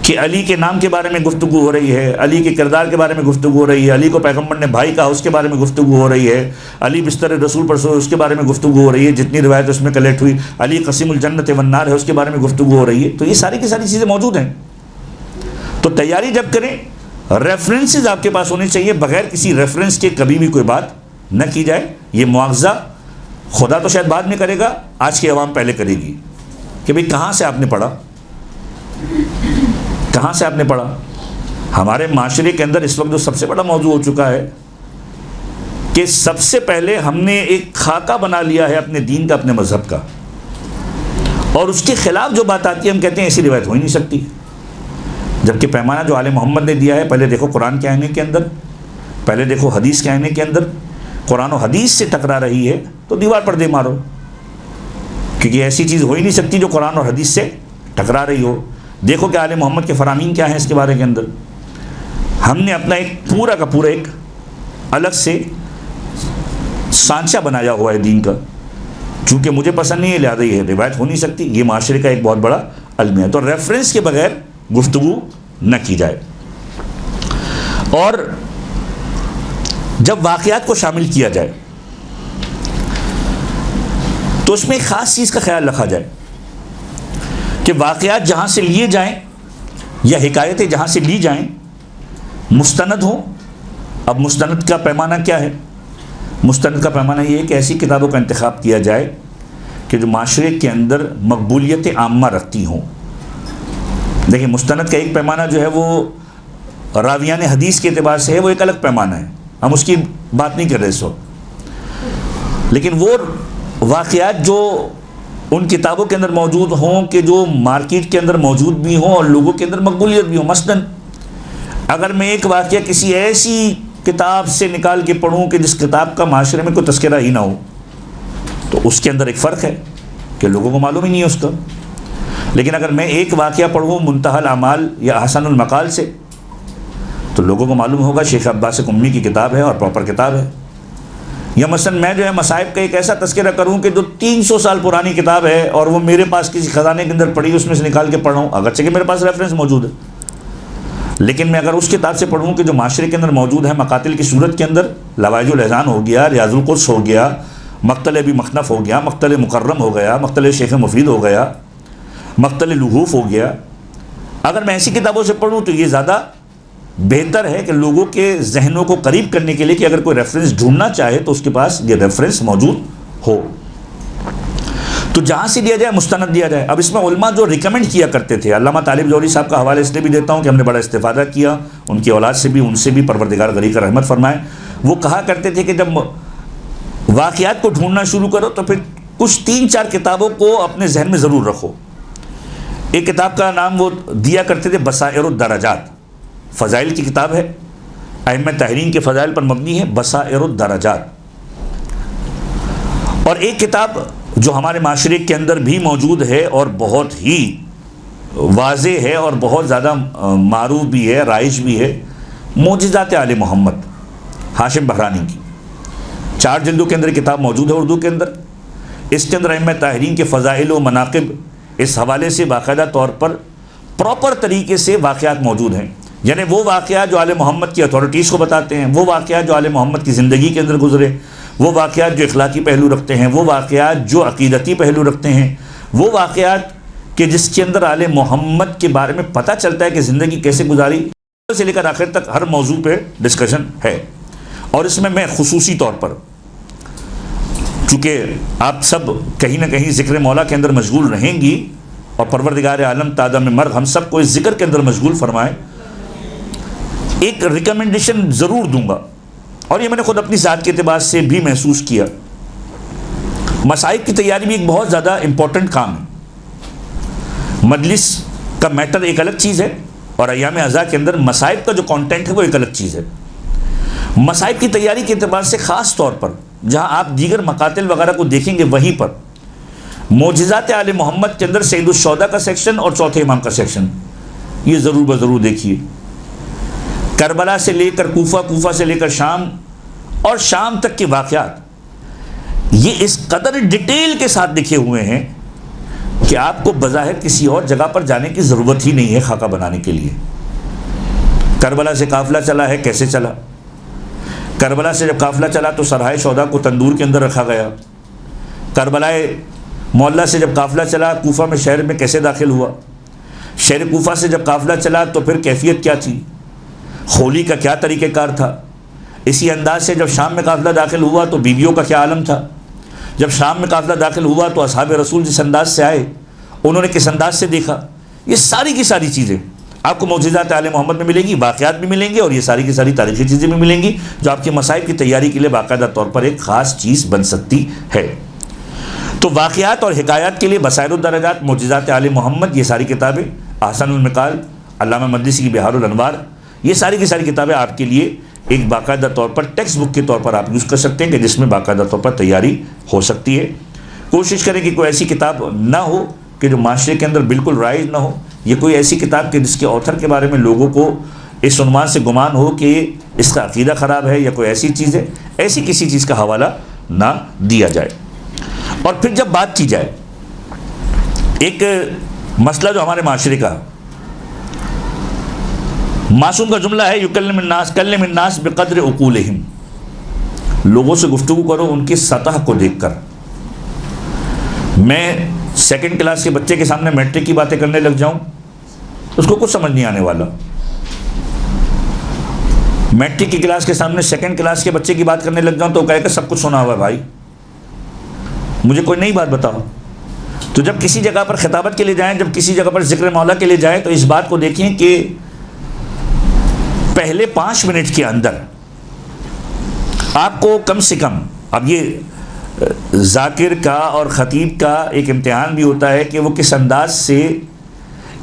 کہ علی کے نام کے بارے میں گفتگو ہو رہی ہے, علی کے کردار کے بارے میں گفتگو ہو رہی ہے, علی کو پیغمبر نے بھائی کہا اس کے بارے میں گفتگو ہو رہی ہے, علی بستر رسول پر سوئے اس کے بارے میں گفتگو ہو رہی ہے, جتنی روایت اس میں کلیکٹ ہوئی, علی قسیم الجنت والنار ہے اس کے بارے میں گفتگو ہو رہی ہے. تو یہ ساری کی ساری چیزیں موجود ہیں. تو تیاری جب کریں, ریفرنسز آپ کے پاس ہونے چاہیے, بغیر کسی ریفرنس کے کبھی بھی کوئی بات نہ کی جائے. یہ مواخذہ خدا تو شاید بعد میں کرے گا, آج کی عوام پہلے کرے گی کہ بھئی کہاں سے آپ نے پڑھا, کہاں سے آپ نے پڑھا. ہمارے معاشرے کے اندر اس وقت جو سب سے بڑا موضوع ہو چکا ہے کہ سب سے پہلے ہم نے ایک خاکہ بنا لیا ہے اپنے دین کا, اپنے مذہب کا, اور اس کے خلاف جو بات آتی ہے ہم کہتے ہیں ایسی روایت ہو ہی نہیں سکتی. جبکہ پیمانہ جو آل محمد نے دیا ہے, پہلے دیکھو قرآن کے آئینے کے اندر, پہلے دیکھو حدیث کے آئینے کے اندر. قرآن و حدیث سے ٹکرا رہی ہے تو دیوار پر دے مارو, کیونکہ ایسی چیز ہو ہی نہیں سکتی جو قرآن اور حدیث سے ٹکرا رہی ہو. دیکھو کہ آل محمد کے فرامین کیا ہیں اس کے بارے کے اندر. ہم نے اپنا ایک پورا کا پورا ایک الگ سے سانچہ بنایا ہوا ہے دین کا, چونکہ مجھے پسند نہیں ہے لہٰذا یہ روایت ہو نہیں سکتی. یہ معاشرے کا ایک بہت بڑا المیہ ہے. تو ریفرنس کے بغیر گفتگو نہ کی جائے. اور جب واقعات کو شامل کیا جائے, تو اس میں ایک خاص چیز کا خیال رکھا جائے کہ واقعات جہاں سے لیے جائیں یا حکایتیں جہاں سے لی جائیں مستند ہوں. اب مستند کا پیمانہ کیا ہے؟ مستند کا پیمانہ یہ ہے کہ ایسی کتابوں کا انتخاب کیا جائے کہ جو معاشرے کے اندر مقبولیت عامہ رکھتی ہوں. دیکھیں مستند کا ایک پیمانہ جو ہے وہ راویان حدیث کے اعتبار سے ہے، وہ ایک الگ پیمانہ ہے، ہم اس کی بات نہیں کر رہے اس وقت. لیکن وہ واقعات جو ان کتابوں کے اندر موجود ہوں کہ جو مارکیٹ کے اندر موجود بھی ہوں اور لوگوں کے اندر مقبولیت بھی ہوں. مثلاً اگر میں ایک واقعہ کسی ایسی کتاب سے نکال کے پڑھوں کہ جس کتاب کا معاشرے میں کوئی تذکرہ ہی نہ ہو، تو اس کے اندر ایک فرق ہے کہ لوگوں کو معلوم ہی نہیں ہے اس کا. لیکن اگر میں ایک واقعہ پڑھوں منتہی الاعمال یا احسن المقال سے، تو لوگوں کو معلوم ہوگا شیخ عباس قمی کی کتاب ہے اور پراپر کتاب ہے. یا مثلا میں جو ہے مصائب کا ایک ایسا تذکرہ کروں کہ جو 300 سال پرانی کتاب ہے اور وہ میرے پاس کسی خزانے کے اندر پڑی، اس میں سے نکال کے پڑھ رہا ہوں، اگرچہ کہ میرے پاس ریفرنس موجود ہے، لیکن میں اگر اس کتاب سے پڑھوں کہ جو معاشرے کے اندر موجود ہے مقاتل کی صورت کے اندر، لوائج الاحزان ہو گیا، ریاض القدس ہو گیا، مقتل ابی مخنف ہو گیا، مقتل مکرم ہو گیا، مقتل شیخ مفید ہو گیا، مقتل لحوف ہو گیا، اگر میں ایسی کتابوں سے پڑھوں تو یہ زیادہ بہتر ہے کہ لوگوں کے ذہنوں کو قریب کرنے کے لیے کہ اگر کوئی ریفرنس ڈھونڈنا چاہے تو اس کے پاس یہ ریفرنس موجود ہو. تو جہاں سے لیا جائے مستند دیا جائے. اب اس میں علماء جو ریکمنڈ کیا کرتے تھے، علامہ طالب جوہری صاحب کا حوالہ اس لیے بھی دیتا ہوں کہ ہم نے بڑا استفادہ کیا ان کی اولاد سے بھی، ان سے بھی، پروردگار غنی کا رحمت فرمائے. وہ کہا کرتے تھے کہ جب واقعات کو ڈھونڈنا شروع کرو تو پھر کچھ 3-4 کتابوں کو اپنے ذہن میں ضرور رکھو. ایک کتاب کا نام وہ دیا کرتے تھے بصائر الدرجات، فضائل کی کتاب ہے، ائمہ طاہرین کے فضائل پر مبنی ہے، بصائر الدرجات. اور ایک کتاب جو ہمارے معاشرے کے اندر بھی موجود ہے اور بہت ہی واضح ہے اور بہت زیادہ معروف بھی ہے، رائج بھی ہے، معجزات آل محمد ہاشم بہرانی کی. 4 جلدوں کے اندر کتاب موجود ہے اردو کے اندر. اس کے اندر ائمہ طاہرین کے فضائل و مناقب اس حوالے سے باقاعدہ طور پر پراپر طریقے سے واقعات موجود ہیں. یعنی وہ واقعات جو آل محمد کی اتھارٹیز کو بتاتے ہیں، وہ واقعات جو آل محمد کی زندگی کے اندر گزرے، وہ واقعات جو اخلاقی پہلو رکھتے ہیں، وہ واقعات جو عقیدتی پہلو رکھتے ہیں، وہ واقعات کہ جس کے اندر آل محمد کے بارے میں پتہ چلتا ہے کہ زندگی کیسے گزاری سے لے کر آخر تک ہر موضوع پہ ڈسکشن ہے. اور اس میں خصوصی طور پر، چونکہ آپ سب کہیں نہ کہیں ذکر مولا کے اندر مشغول رہیں گی اور پروردگار عالم تادم مرغ ہم سب کو اس ذکر کے اندر مشغول فرمائے، ایک ریکمنڈیشن ضرور دوں گا. اور یہ میں نے خود اپنی ذات کے اعتبار سے بھی محسوس کیا. مصائب کی تیاری بھی ایک بہت زیادہ امپورٹنٹ کام ہے. مجلس کا میٹر ایک الگ چیز ہے اور ایام عزا کے اندر مصائب کا جو کانٹینٹ ہے وہ ایک الگ چیز ہے. مصائب کی تیاری کے اعتبار سے خاص طور پر جہاں آپ دیگر مقاتل وغیرہ کو دیکھیں گے، وہیں پر معجزات آل محمد کے اندر سید الشہداء کا سیکشن اور چوتھے امام کا سیکشن یہ ضرور بضرور دیکھیے. کربلا سے لے کر کوفہ، کوفہ سے لے کر شام اور شام تک کے واقعات یہ اس قدر ڈیٹیل کے ساتھ لکھے ہوئے ہیں کہ آپ کو بظاہر کسی اور جگہ پر جانے کی ضرورت ہی نہیں ہے خاکہ بنانے کے لیے. کربلا سے قافلہ چلا ہے، کیسے چلا؟ کربلا سے جب قافلہ چلا تو سرحائے شہداء کو تندور کے اندر رکھا گیا. کربلا معلیٰ سے جب قافلہ چلا کوفہ میں شہر میں کیسے داخل ہوا؟ شہر کوفہ سے جب قافلہ چلا تو پھر کیفیت کیا تھی؟ خولی کا کیا طریقہ کار تھا؟ اسی انداز سے جب شام میں قافلہ داخل ہوا تو بیویوں کا کیا عالم تھا؟ جب شام میں قافلہ داخل ہوا تو اصحاب رسول جس انداز سے آئے انہوں نے کس انداز سے دیکھا؟ یہ ساری کی ساری چیزیں آپ کو معجزات آل محمد میں ملیں گی، واقعات بھی ملیں گے اور یہ ساری کی ساری تاریخی چیزیں بھی ملیں گی جو آپ کے مصائب کی تیاری کے لیے باقاعدہ طور پر ایک خاص چیز بن سکتی ہے. تو واقعات اور حکایات کے لیے بصائر الدرجات، معجزات آل محمد، یہ ساری کتابیں، احسن المقال، علامہ مجلسی کی بہار الانوار، یہ ساری کی ساری کتابیں آپ کے لیے ایک باقاعدہ طور پر ٹیکسٹ بک کے طور پر آپ یوز کر سکتے ہیں کہ جس میں باقاعدہ طور پر تیاری ہو سکتی ہے. کوشش کریں کہ کوئی ایسی کتاب نہ ہو کہ جو معاشرے کے اندر بالکل رائج نہ ہو، یہ کوئی ایسی کتاب کہ جس کے آتھر کے بارے میں لوگوں کو اس عنوان سے گمان ہو کہ اس کا عقیدہ خراب ہے یا کوئی ایسی چیز ہے. ایسی کسی چیز کا حوالہ نہ دیا جائے. اور پھر جب بات کی جائے ایک مسئلہ جو ہمارے معاشرے کا، معصوم کا جملہ ہے یکلم الناس بقدر عقولہم، لوگوں سے گفتگو کرو ان کی سطح کو دیکھ کر. میں سیکنڈ کلاس کے بچے کے سامنے میٹرک کی باتیں کرنے لگ جاؤں اس کو کچھ سمجھ نہیں آنے والا. میٹرک کی کلاس کے سامنے سیکنڈ کلاس کے بچے کی بات کرنے لگ جاؤں تو کہے کہ سب کچھ سنا ہوا ہے بھائی, مجھے کوئی نئی بات بتاؤ. تو جب کسی جگہ پر خطابت کے لیے جائیں, جب کسی جگہ پر ذکر مولا کے لیے جائیں, تو اس بات کو دیکھیں کہ پہلے 5 منٹ کے اندر آپ کو کم سے کم, اب یہ ذاکر کا اور خطیب کا ایک امتحان بھی ہوتا ہے کہ وہ کس انداز سے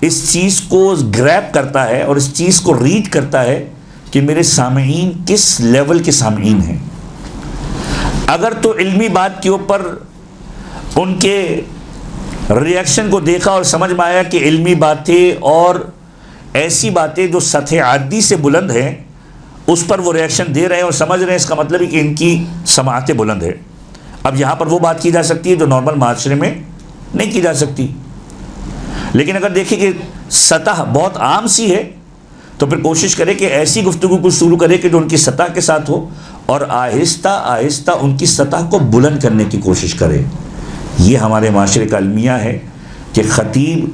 اس چیز کو گریب کرتا ہے اور اس چیز کو ریڈ کرتا ہے کہ میرے سامعین کس لیول کے سامعین ہیں. اگر تو علمی بات کے اوپر ان کے ری ایکشن کو دیکھا اور سمجھ میں آیا کہ علمی باتیں اور ایسی باتیں جو سطح عادی سے بلند ہیں اس پر وہ ری ایکشن دے رہے ہیں اور سمجھ رہے ہیں, اس کا مطلب ہے کہ ان کی سماعتیں بلند ہے. اب یہاں پر وہ بات کی جا سکتی ہے جو نارمل معاشرے میں نہیں کی جا سکتی. لیکن اگر دیکھیں کہ سطح بہت عام سی ہے تو پھر کوشش کرے کہ ایسی گفتگو کو شروع کرے کہ جو ان کی سطح کے ساتھ ہو اور آہستہ آہستہ ان کی سطح کو بلند کرنے کی کوشش کرے. یہ ہمارے معاشرے کا المیہ ہے کہ خطیب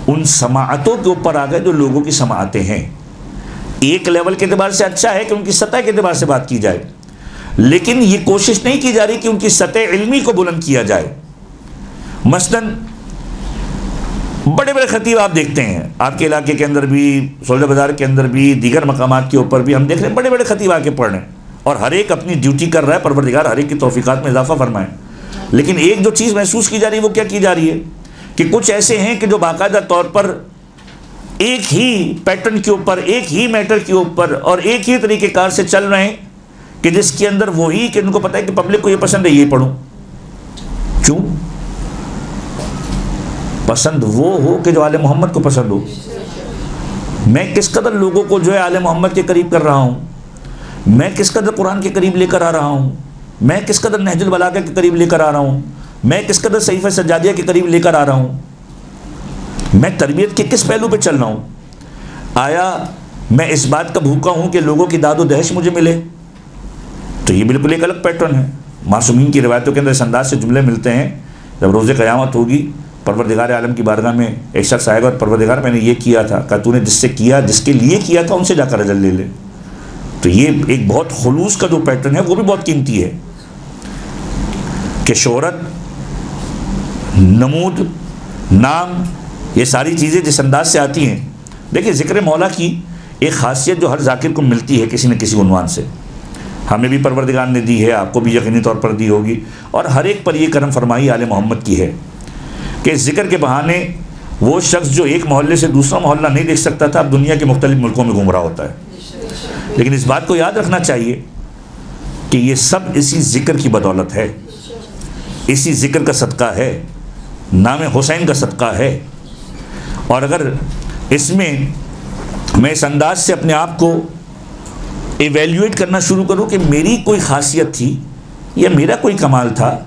ان سماعتوں کے اوپر آ گئے جو لوگوں کی سماعتیں ہیں. ایک لیول کے اعتبار سے اچھا ہے کہ ان کی سطح کے اعتبار سے بات کی جائے, لیکن یہ کوشش نہیں کی جا رہی کہ ان کی سطح علمی کو بلند کیا جائے. مثلاً بڑے بڑے خطیب آپ دیکھتے ہیں, آپ کے علاقے کے اندر بھی, سولجر بازار کے اندر بھی, دیگر مقامات کے اوپر بھی ہم دیکھ رہے ہیں بڑے بڑے خطیب آ کے پڑھ رہے ہیں اور ہر ایک اپنی ڈیوٹی کر رہا ہے. پروردگار ہر ایک کی توفیقات میں اضافہ فرمائے. لیکن ایک جو چیز محسوس کی جا رہی ہے وہ کیا کی جا رہی ہے کہ کچھ ایسے ہیں کہ جو باقاعدہ طور پر ایک ہی پیٹرن کے اوپر, ایک ہی میٹر کے اوپر اور ایک ہی طریقہ کار سے چل رہے ہیں کہ جس کے اندر وہی کہ ان کو پتہ ہے کہ پبلک کو یہ پسند ہے, یہ پڑھوں. کیوں پسند وہ ہو کہ جو آل محمد کو پسند ہو. میں کس قدر لوگوں کو جو ہے آل محمد کے قریب کر رہا ہوں, میں کس قدر قرآن کے قریب لے کر آ رہا ہوں, میں کس قدر نہج البلاغہ کے قریب لے کر آ رہا ہوں, میں کس قدر صحیفہ سجادیہ کے قریب لے کر آ رہا ہوں, میں تربیت کے کس پہلو پہ چل رہا ہوں. آیا میں اس بات کا بھوکا ہوں کہ لوگوں کی داد و دہش مجھے ملے؟ تو یہ بالکل ایک الگ پیٹرن ہے. معصومین کی روایتوں کے اندر اس انداز سے جملے ملتے ہیں, جب روز قیامت ہوگی پروردگار عالم کی بارگاہ میں ایک شخص آئے گا اور پروردگار میں نے یہ کیا تھا, کہا تو نے جس سے کیا, جس کے لیے کیا تھا ان سے جا کر اجر لے لے. تو یہ ایک بہت خلوص کا جو پیٹرن ہے وہ بھی بہت قیمتی ہے کہ شہرت, نمود, نام, یہ ساری چیزیں جس انداز سے آتی ہیں. دیکھیں ذکر مولا کی ایک خاصیت جو ہر ذاکر کو ملتی ہے کسی نہ کسی عنوان سے, ہمیں بھی پروردگار نے دی ہے, آپ کو بھی یقینی طور پر دی ہوگی, اور ہر ایک پر یہ کرم فرمائی آل محمد کی ہے کہ ذکر کے بہانے وہ شخص جو ایک محلے سے دوسرا محلہ نہیں دیکھ سکتا تھا اب دنیا کے مختلف ملکوں میں گھوم رہا ہوتا ہے. لیکن اس بات کو یاد رکھنا چاہیے کہ یہ سب اسی ذکر کی بدولت ہے, اسی ذکر کا صدقہ ہے, نام حسین کا صدقہ ہے. اور اگر اس میں اس انداز سے اپنے آپ کو ایویلیویٹ کرنا شروع کروں کہ میری کوئی خاصیت تھی یا میرا کوئی کمال تھا,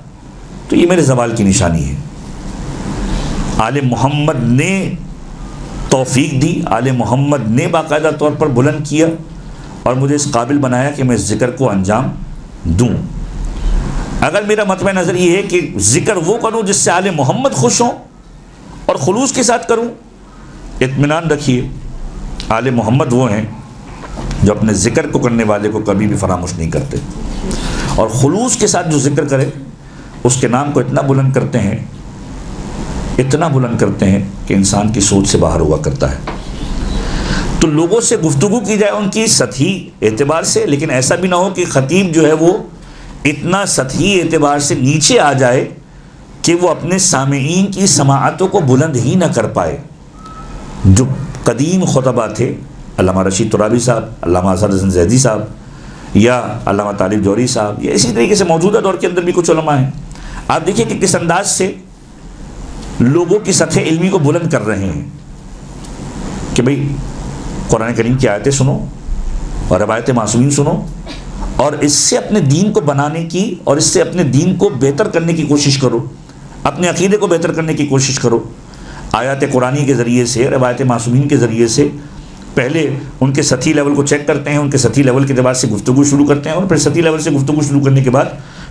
تو یہ میرے زوال کی نشانی ہے. آل محمد نے توفیق دی, آل محمد نے باقاعدہ طور پر بلند کیا اور مجھے اس قابل بنایا کہ میں اس ذکر کو انجام دوں. اگر میرا مطمئن نظر یہ ہے کہ ذکر وہ کروں جس سے آل محمد خوش ہوں اور خلوص کے ساتھ کروں, اطمینان رکھیے آل محمد وہ ہیں جو اپنے ذکر کو کرنے والے کو کبھی بھی فراموش نہیں کرتے, اور خلوص کے ساتھ جو ذکر کرے اس کے نام کو اتنا بلند کرتے ہیں, اتنا بلند کرتے ہیں کہ انسان کی سوچ سے باہر ہوا کرتا ہے. تو لوگوں سے گفتگو کی جائے ان کی سطحی اعتبار سے, لیکن ایسا بھی نہ ہو کہ خطیب جو ہے وہ اتنا سطحی اعتبار سے نیچے آ جائے کہ وہ اپنے سامعین کی سماعتوں کو بلند ہی نہ کر پائے. جو قدیم خطبہ تھے, علامہ رشید ترابی صاحب, علامہ اسد حسن زیدی صاحب یا علامہ طالب جوہری صاحب, یا اسی طریقے سے موجودہ دور کے اندر بھی کچھ علماء ہیں, آپ دیکھیں کہ کس انداز سے لوگوں کی سطح علمی کو بلند کر رہے ہیں کہ بھئی قرآن کریم کی آیتیں سنو اور روایت معصومین سنو, اور اس سے اپنے دین کو بنانے کی اور اس سے اپنے دین کو بہتر کرنے کی کوشش کرو, اپنے عقیدے کو بہتر کرنے کی کوشش کرو. آیات قرآنی کے ذریعے سے, روایت معصومین کے ذریعے سے پہلے ان کے سطحی لیول کو چیک کرتے ہیں, ان کے سطحی لیول کے اعتبار سے گفتگو شروع کرتے ہیں, اور پھر سطحی لیول سے گفتگو شروع کرنے کے بعد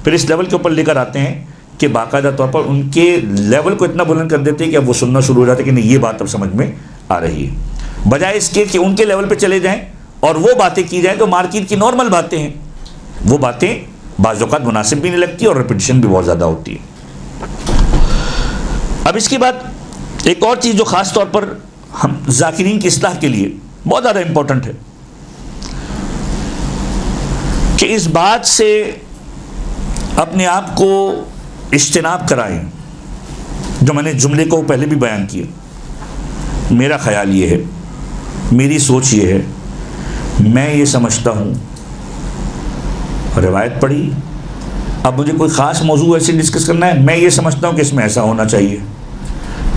پھر اس لیول کے اوپر لے کر آتے ہیں کہ باقاعدہ طور پر ان کے لیول کو اتنا بلند کر دیتے کہ اب وہ سننا شروع ہو جاتے کہ نہیں یہ بات اب سمجھ میں آ رہی ہے، بجائے اس کے کہ ان کے لیول پہ چلے جائیں اور وہ باتیں کی جائیں جو مارکیٹ کی نارمل باتیں ہیں. وہ باتیں بعض اوقات مناسب بھی نہیں لگتی اور ریپیٹیشن بھی بہت زیادہ ہوتی ہے. اب اس کے بعد ایک اور چیز جو خاص طور پر ہم ذاکرین کی اصلاح کے لیے بہت زیادہ امپورٹنٹ ہے کہ اس بات سے اپنے آپ کو اجتناب کرائیں جو میں نے جملے کو پہلے بھی بیان کیا. میرا خیال یہ ہے، میری سوچ یہ ہے، میں یہ سمجھتا ہوں، روایت پڑھی، اب مجھے کوئی خاص موضوع ایسے ڈسکس کرنا ہے، میں یہ سمجھتا ہوں کہ اس میں ایسا ہونا چاہیے،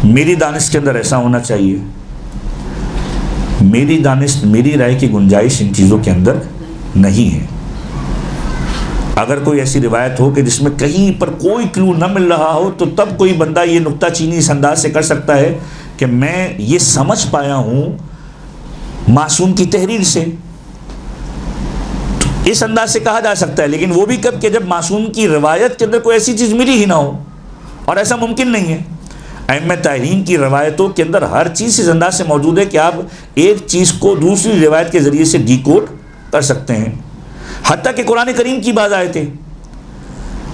میری دانش کے اندر ایسا ہونا چاہیے. میری دانش، میری رائے کی گنجائش ان چیزوں کے اندر نہیں ہے. اگر کوئی ایسی روایت ہو کہ جس میں کہیں پر کوئی کلو نہ مل رہا ہو تو تب کوئی بندہ یہ نکتہ چینی اس انداز سے کر سکتا ہے کہ میں یہ سمجھ پایا ہوں معصوم کی تحریر سے. اس انداز سے کہا جا سکتا ہے، لیکن وہ بھی کب کہ جب معصوم کی روایت کے اندر کوئی ایسی چیز ملی ہی نہ ہو، اور ایسا ممکن نہیں ہے. ائمہ طاہرین کی روایتوں کے اندر ہر چیز اس انداز سے موجود ہے کہ آپ ایک چیز کو دوسری روایت کے ذریعے سے ڈی کوڈ کر سکتے ہیں. حتیٰ کہ قرآن کریم کی بعض آیتیں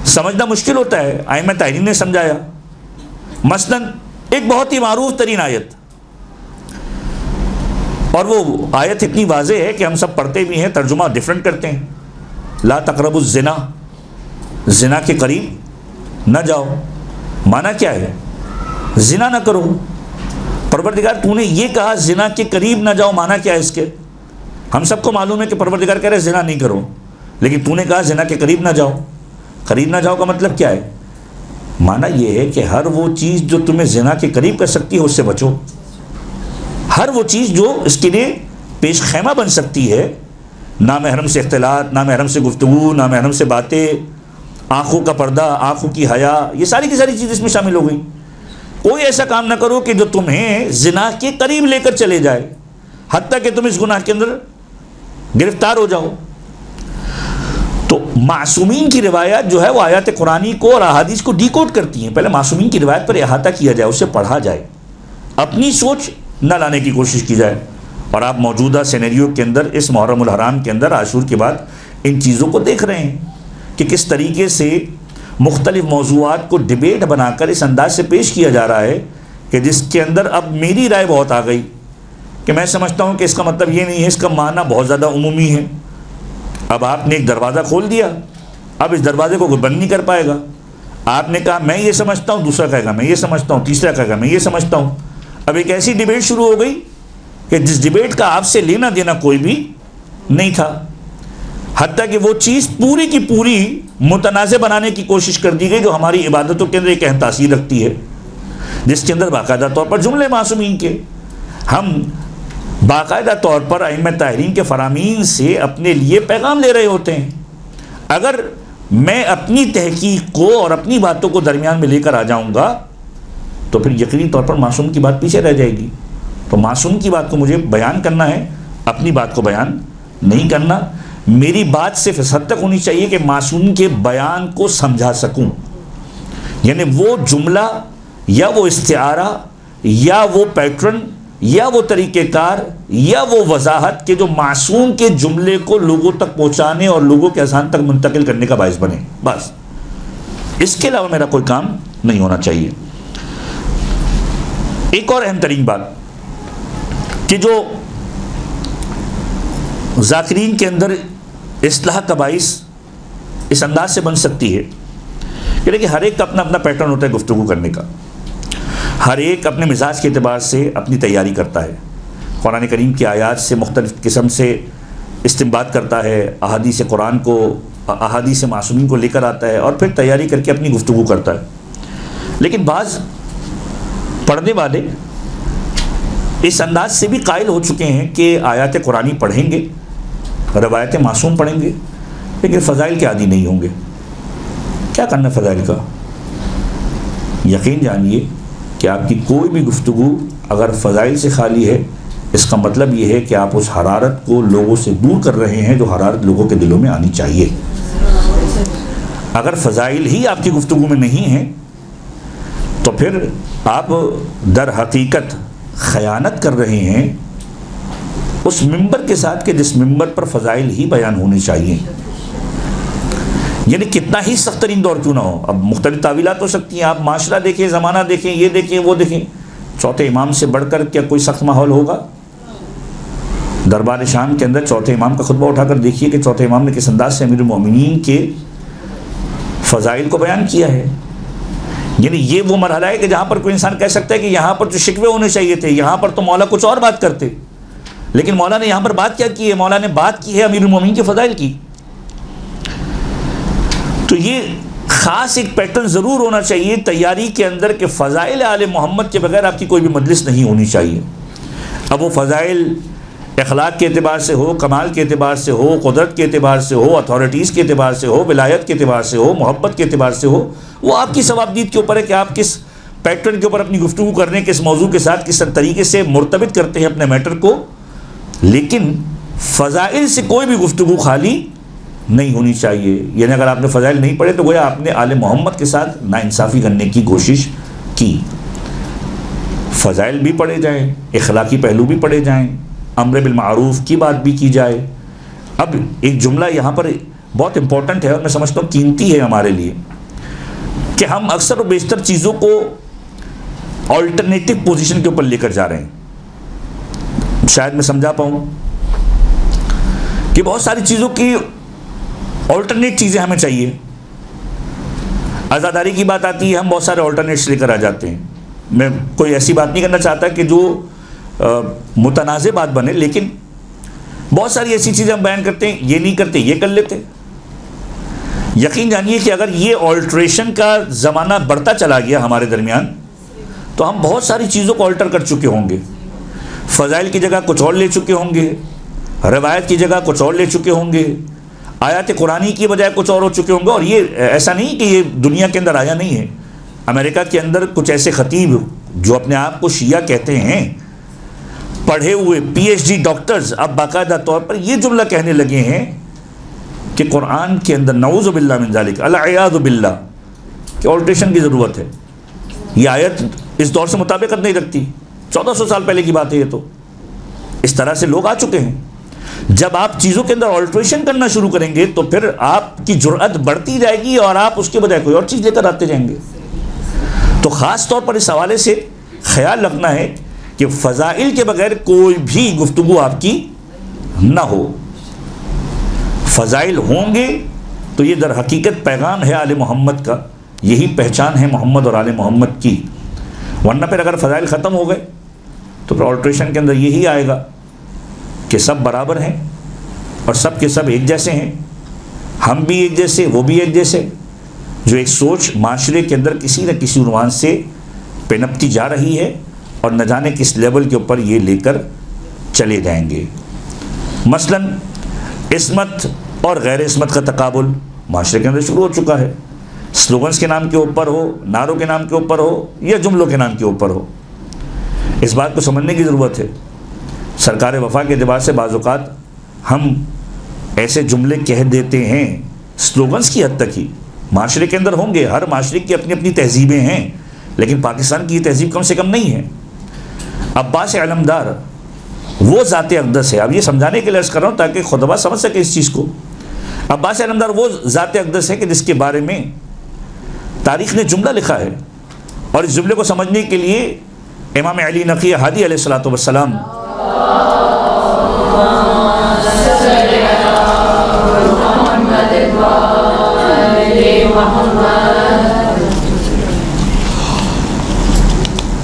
سمجھنا مشکل ہوتا ہے، ائمہ طاہرین نے سمجھایا. مثلاً ایک بہت ہی معروف ترین آیت، اور وہ آیت اتنی واضح ہے کہ ہم سب پڑھتے بھی ہیں، ترجمہ ڈیفرنٹ کرتے ہیں. لا تقربوا الزنا، زنا کے قریب نہ جاؤ. معنی کیا ہے؟ زنا نہ کرو. پروردگار تو نے یہ کہا زنا کے قریب نہ جاؤ، معنی کیا ہے اس کے؟ ہم سب کو معلوم ہے کہ پروردگار کہہ رہے زنا نہیں کرو، لیکن تو نے کہا زنا کے قریب نہ جاؤ. قریب نہ جاؤ کا مطلب کیا ہے؟ معنی یہ ہے کہ ہر وہ چیز جو تمہیں زنا کے قریب کر سکتی ہے اس سے بچو. ہر وہ چیز جو اس کے لیے پیش خیمہ بن سکتی ہے، نامحرم سے اختلاط، نامحرم سے گفتگو، نامحرم سے باتیں، آنکھوں کا پردہ، آنکھوں کی حیا، یہ ساری کی ساری چیز اس میں شامل ہو گئی. کوئی ایسا کام نہ کرو کہ جو تمہیں زنا کے قریب لے کر چلے جائے، حتیٰ کہ تم اس گناہ کے اندر گرفتار ہو جاؤ. تو معصومین کی روایت جو ہے وہ آیات قرآنی کو اور احادیث کو ڈی کوڈ کرتی ہیں. پہلے معصومین کی روایت پر احاطہ کیا جائے، اسے پڑھا جائے، اپنی سوچ نہ لانے کی کوشش کی جائے. اور آپ موجودہ سینیریو کے اندر اس محرم الحرام کے اندر عاشور کے بعد ان چیزوں کو دیکھ رہے ہیں کہ کس طریقے سے مختلف موضوعات کو ڈیبیٹ بنا کر اس انداز سے پیش کیا جا رہا ہے کہ جس کے اندر اب میری رائے بہت آ گئی کہ میں سمجھتا ہوں کہ اس کا مطلب یہ نہیں ہے، اس کا معنی بہت زیادہ عمومی ہے. اب آپ نے ایک دروازہ کھول دیا، اب اس دروازے کو کوئی بند نہیں کر پائے گا. آپ نے کہا میں یہ سمجھتا ہوں، دوسرا کہے گا میں یہ سمجھتا ہوں، تیسرا کہے گا میں یہ سمجھتا ہوں. اب ایک ایسی ڈیبیٹ شروع ہو گئی کہ جس ڈیبیٹ کا آپ سے لینا دینا کوئی بھی نہیں تھا، حتیٰ کہ وہ چیز پوری کی پوری متنازع بنانے کی کوشش کر دی گئی جو ہماری عبادتوں کے اندر ایک اہم تاثیر رکھتی ہے، جس کے اندر باقاعدہ طور پر جملے معصومین کے ہم باقاعدہ طور پر ائمہ طاہرین کے فرامین سے اپنے لیے پیغام لے رہے ہوتے ہیں. اگر میں اپنی تحقیق کو اور اپنی باتوں کو درمیان میں لے کر آ جاؤں گا تو پھر یقینی طور پر معصوم کی بات پیچھے رہ جائے گی. تو معصوم کی بات کو مجھے بیان کرنا ہے، اپنی بات کو بیان نہیں کرنا. میری بات صرف اس حد تک ہونی چاہیے کہ معصوم کے بیان کو سمجھا سکوں، یعنی وہ جملہ یا وہ استعارہ یا وہ پیٹرن یا وہ طریقہ کار یا وہ وضاحت کہ جو معصوم کے جملے کو لوگوں تک پہنچانے اور لوگوں کے اذہان تک منتقل کرنے کا باعث بنے. بس اس کے علاوہ میرا کوئی کام نہیں ہونا چاہیے. ایک اور اہم ترین بات کہ جو ذاکرین کے اندر اصلاح کا باعث اس انداز سے بن سکتی ہے کہ دیکھیں ہر ایک کا اپنا اپنا پیٹرن ہوتا ہے گفتگو کرنے کا، ہر ایک اپنے مزاج کے اعتبار سے اپنی تیاری کرتا ہے، قرآن کریم کی آیات سے مختلف قسم سے استنباط کرتا ہے، احادیث قرآن کو، احادیث معصومین کو لے کر آتا ہے اور پھر تیاری کر کے اپنی گفتگو کرتا ہے. لیکن بعض پڑھنے والے اس انداز سے بھی قائل ہو چکے ہیں کہ آیات قرآنی پڑھیں گے، روایت معصوم پڑھیں گے، لیکن فضائل کے عادی نہیں ہوں گے. کیا کرنا فضائل کا؟ یقین جانیے کہ آپ کی کوئی بھی گفتگو اگر فضائل سے خالی ہے، اس کا مطلب یہ ہے کہ آپ اس حرارت کو لوگوں سے دور کر رہے ہیں جو حرارت لوگوں کے دلوں میں آنی چاہیے. اگر فضائل ہی آپ کی گفتگو میں نہیں ہیں تو پھر آپ در حقیقت خیانت کر رہے ہیں اس ممبر کے ساتھ کہ جس ممبر پر فضائل ہی بیان ہونی چاہیے. یعنی کتنا ہی سخت ترین دور کیوں نہ ہو. اب مختلف تعویلات ہو سکتی ہیں, آپ معاشرہ دیکھیں, زمانہ دیکھیں, یہ دیکھیں, وہ دیکھیں. چوتھے امام سے بڑھ کر کیا کوئی سخت ماحول ہوگا؟ دربار شام کے اندر چوتھے امام کا خطبہ اٹھا کر دیکھیے کہ چوتھے امام نے کس انداز سے امیر المومنین کے فضائل کو بیان کیا ہے. یعنی یہ وہ مرحلہ ہے کہ جہاں پر کوئی انسان کہہ سکتا ہے کہ یہاں پر جو شکوے ہونے چاہیے تھے, یہاں پر تو مولا کچھ اور بات کرتے, لیکن مولا نے یہاں پر بات کیا کی ہے؟ مولا نے بات کی ہے امیر المومنین کے فضائل کی. تو یہ خاص ایک پیٹرن ضرور ہونا چاہیے تیاری کے اندر کہ فضائل آل محمد کے بغیر آپ کی کوئی بھی مجلس نہیں ہونی چاہیے. اب وہ فضائل اخلاق کے اعتبار سے ہو, کمال کے اعتبار سے ہو, قدرت کے اعتبار سے ہو, اتھارٹیز کے اعتبار سے ہو, ولایت کے اعتبار سے ہو, محبت کے اعتبار سے ہو, وہ آپ کی ثوابدید کے اوپر ہے کہ آپ کس پیٹرن کے اوپر اپنی گفتگو کرنے کے اس موضوع کے ساتھ کس طریقے سے مرتبط کرتے ہیں اپنے میٹر کو. لیکن فضائل سے کوئی بھی گفتگو خالی نہیں ہونی چاہیے. یعنی اگر آپ نے فضائل نہیں پڑھے تو گویا آپ نے آل محمد کے ساتھ ناانصافی کرنے کی کوشش کی. فضائل بھی پڑھے جائیں, اخلاقی پہلو بھی پڑھے جائیں, امر بالمعروف کی بات بھی کی جائے. اب ایک جملہ یہاں پر بہت امپورٹنٹ ہے اور میں سمجھتا ہوں قیمتی ہے ہمارے لیے, کہ ہم اکثر و بیشتر چیزوں کو آلٹرنیٹو پوزیشن کے اوپر لے کر جا رہے ہیں. شاید میں سمجھا پاؤں کہ بہت ساری چیزوں کی آلٹرنیٹ چیزیں ہمیں چاہیے. عزاداری کی بات آتی ہے, ہم بہت سارے آلٹرنیٹس لے کر آ جاتے ہیں. میں کوئی ایسی بات نہیں کرنا چاہتا کہ جو متنازع بات بنے, لیکن بہت ساری ایسی چیزیں ہم بیان کرتے ہیں, یہ نہیں کرتے, یہ کر لیتے. یقین جانیے کہ اگر یہ آلٹریشن کا زمانہ بڑھتا چلا گیا ہمارے درمیان تو ہم بہت ساری چیزوں کو آلٹر کر چکے ہوں گے. فضائل کی جگہ کچھ اور لے چکے ہوں گے, روایت کی جگہ کچھ اور لے چکے ہوں گے, آیات قرآنی کی بجائے کچھ اور ہو چکے ہوں گے. اور یہ ایسا نہیں کہ یہ دنیا کے اندر آیا نہیں ہے. امریکہ کے اندر کچھ ایسے خطیب جو اپنے آپ کو شیعہ کہتے ہیں, پڑھے ہوئے پی ایچ ڈی ڈاکٹرز, اب باقاعدہ طور پر یہ جملہ کہنے لگے ہیں کہ قرآن کے اندر نعوذ باللہ من ذالک, العیاذ باللہ, کہ آلٹریشن کی ضرورت ہے. یہ آیت اس دور سے مطابقت نہیں رکھتی, 1400 سال پہلے کی بات ہے یہ. تو اس طرح سے لوگ آ چکے ہیں. جب آپ چیزوں کے اندر آلٹریشن کرنا شروع کریں گے تو پھر آپ کی جرأت بڑھتی جائے گی اور آپ اس کے بجائے کوئی اور چیز لے کر آتے جائیں گے. تو خاص طور پر اس حوالے سے خیال رکھنا ہے کہ فضائل کے بغیر کوئی بھی گفتگو آپ کی نہ ہو. فضائل ہوں گے تو یہ در حقیقت پیغام ہے آل محمد کا, یہی پہچان ہے محمد اور آل محمد کی. ورنہ پھر اگر فضائل ختم ہو گئے تو پھر آلٹریشن کے اندر یہی آئے گا کہ سب برابر ہیں اور سب کے سب ایک جیسے ہیں, ہم بھی ایک جیسے, وہ بھی ایک جیسے. جو ایک سوچ معاشرے کے اندر کسی نہ کسی عنوان سے پنپتی جا رہی ہے اور نہ جانے کس لیول کے اوپر یہ لے کر چلے جائیں گے. مثلاً عصمت اور غیر عصمت کا تقابل معاشرے کے اندر شروع ہو چکا ہے. سلوگنز کے نام کے اوپر ہو, نعروں کے نام کے اوپر ہو, یا جملوں کے نام کے اوپر ہو. اس بات کو سمجھنے کی ضرورت ہے. سرکار وفا کے اعتبار سے بعض اوقات ہم ایسے جملے کہہ دیتے ہیں سلوگنز کی حد تک ہی. معاشرے کے اندر ہوں گے, ہر معاشرے کی اپنی اپنی تہذیبیں ہیں, لیکن پاکستان کی یہ تہذیب کم سے کم نہیں ہے. عباس علمدار وہ ذات اقدس ہے. اب یہ سمجھانے کے لیے عرض کر رہا ہوں تاکہ خطبہ سمجھ سکے اس چیز کو. عباس علمدار وہ ذات اقدس ہے کہ جس کے بارے میں تاریخ نے جملہ لکھا ہے, اور اس جملے کو سمجھنے کے لیے امام علی نقی ہادی علیہ الصلوۃ والسلام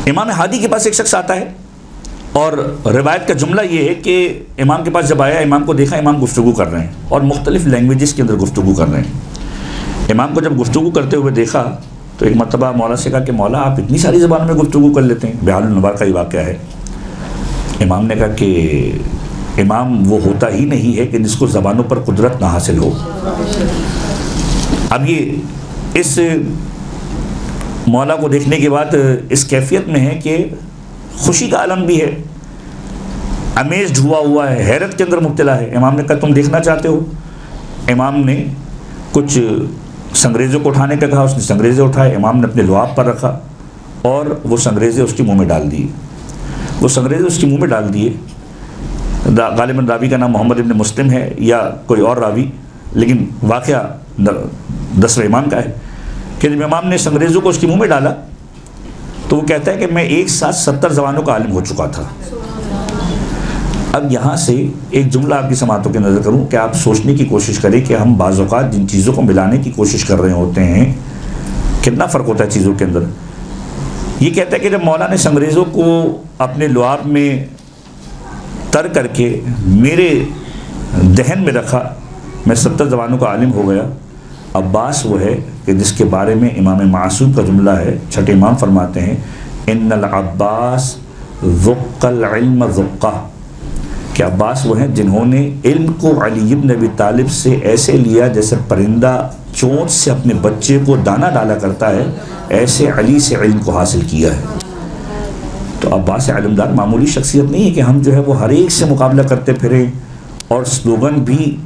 امام ہادی کے پاس ایک شخص آتا ہے, اور روایت کا جملہ یہ ہے کہ امام کے پاس جب آیا, امام کو دیکھا امام گفتگو کر رہے ہیں اور مختلف لینگویجز کے اندر گفتگو کر رہے ہیں. امام کو جب گفتگو کرتے ہوئے دیکھا تو ایک مرتبہ مولا سے کہا کہ مولا آپ اتنی ساری زبانوں میں گفتگو کر لیتے ہیں. بحال النوار کا یہ واقعہ ہے. امام نے کہا کہ امام وہ ہوتا ہی نہیں ہے کہ جس کو زبانوں پر قدرت نہ حاصل ہو. اب یہ اس مولا کو دیکھنے کے بعد اس کیفیت میں ہے کہ خوشی کا عالم بھی ہے, امیزڈ ہوا ہے, حیرت کے اندر مبتلا ہے. امام نے کہا تم دیکھنا چاہتے ہو؟ امام نے کچھ سنگریزوں کو اٹھانے کا کہا، اس نے سنگریزے اٹھائے، امام نے اپنے لعاب پر رکھا اور وہ سنگریزے اس کے منہ میں ڈال دیے. وہ سنگریزے اس کے منہ میں ڈال دیے. غالباً راوی کا نام محمد ابن مسلم ہے یا کوئی اور راوی، لیکن واقعہ 10ویں امام کا ہے کہ جب امام نے سنگریزوں کو اس کے منہ میں ڈالا تو وہ کہتا ہے کہ میں ایک ساتھ 70 زبانوں کا عالم ہو چکا تھا. اب یہاں سے ایک جملہ آپ کی سماعتوں کے نظر کروں کہ آپ سوچنے کی کوشش کریں کہ ہم بعض اوقات جن چیزوں کو ملانے کی کوشش کر رہے ہوتے ہیں کتنا فرق ہوتا ہے چیزوں کے اندر. یہ کہتا ہے کہ جب مولا نے سنگریزوں کو اپنے لعاب میں تر کر کے میرے دہن میں رکھا، میں 70 زبانوں کا عالم ہو گیا. عباس وہ ہے کہ جس کے بارے میں امام معصوم کا جملہ ہے، چھٹے امام فرماتے ہیں ان العباس ذق العلم ذقہ، کہ عباس وہ ہیں جنہوں نے علم کو علی ابن ابی طالب سے ایسے لیا جیسے پرندہ چونچ سے اپنے بچے کو دانہ ڈالا کرتا ہے، ایسے علی سے علم کو حاصل کیا ہے. تو عباس علمدار معمولی شخصیت نہیں ہے کہ ہم جو ہے وہ ہر ایک سے مقابلہ کرتے پھریں، اور سلوگن بھی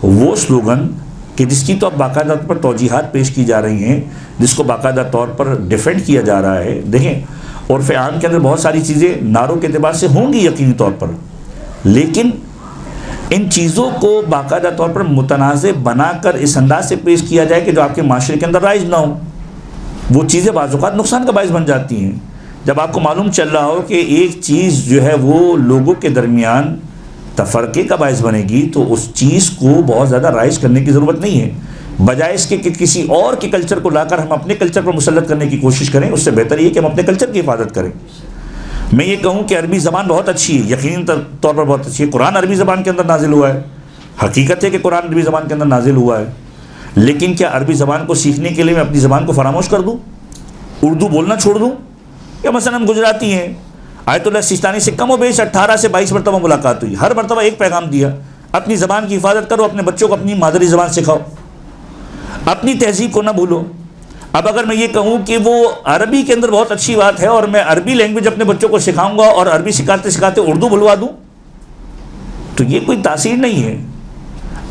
وہ سلوگن کہ جس کی تو اب باقاعدہ طور پر توجیحات پیش کی جا رہی ہیں، جس کو باقاعدہ طور پر ڈیفینڈ کیا جا رہا ہے. دیکھیں عرف عام کے اندر بہت ساری چیزیں نعروں کے اعتبار سے ہوں گی یقینی طور پر، لیکن ان چیزوں کو باقاعدہ طور پر متنازع بنا کر اس انداز سے پیش کیا جائے کہ جو آپ کے معاشرے کے اندر رائج نہ ہو، وہ چیزیں بعض اوقات نقصان کا باعث بن جاتی ہیں. جب آپ کو معلوم چل رہا ہو کہ ایک چیز جو ہے وہ لوگوں کے درمیان تفرقے کا باعث بنے گی تو اس چیز کو بہت زیادہ رائج کرنے کی ضرورت نہیں ہے. بجائے اس کے کہ کسی اور کے کلچر کو لا کر ہم اپنے کلچر پر مسلط کرنے کی کوشش کریں، اس سے بہتر یہ کہ ہم اپنے کلچر کی حفاظت کریں. میں یہ کہوں کہ عربی زبان بہت اچھی ہے، یقینی طور پر بہت اچھی ہے. قرآن عربی زبان کے اندر نازل ہوا ہے، حقیقت ہے کہ قرآن عربی زبان کے اندر نازل ہوا ہے، لیکن کیا عربی زبان کو سیکھنے کے لیے میں اپنی زبان کو فراموش کر دوں، اردو بولنا چھوڑ دوں؟ یا مثلا ہم گجراتی ہیں، آیت اللہ سیستانی سے کم و بیش 18 سے 22 مرتبہ ملاقات ہوئی، ہر مرتبہ ایک پیغام دیا، اپنی زبان کی حفاظت کرو، اپنے بچوں کو اپنی مادری زبان سکھاؤ، اپنی تہذیب کو نہ بھولو. اب اگر میں یہ کہوں کہ وہ عربی کے اندر بہت اچھی بات ہے اور میں عربی لینگویج اپنے بچوں کو سکھاؤں گا اور عربی سکھاتے سکھاتے اردو بھلوا دوں تو یہ کوئی تاثیر نہیں ہے.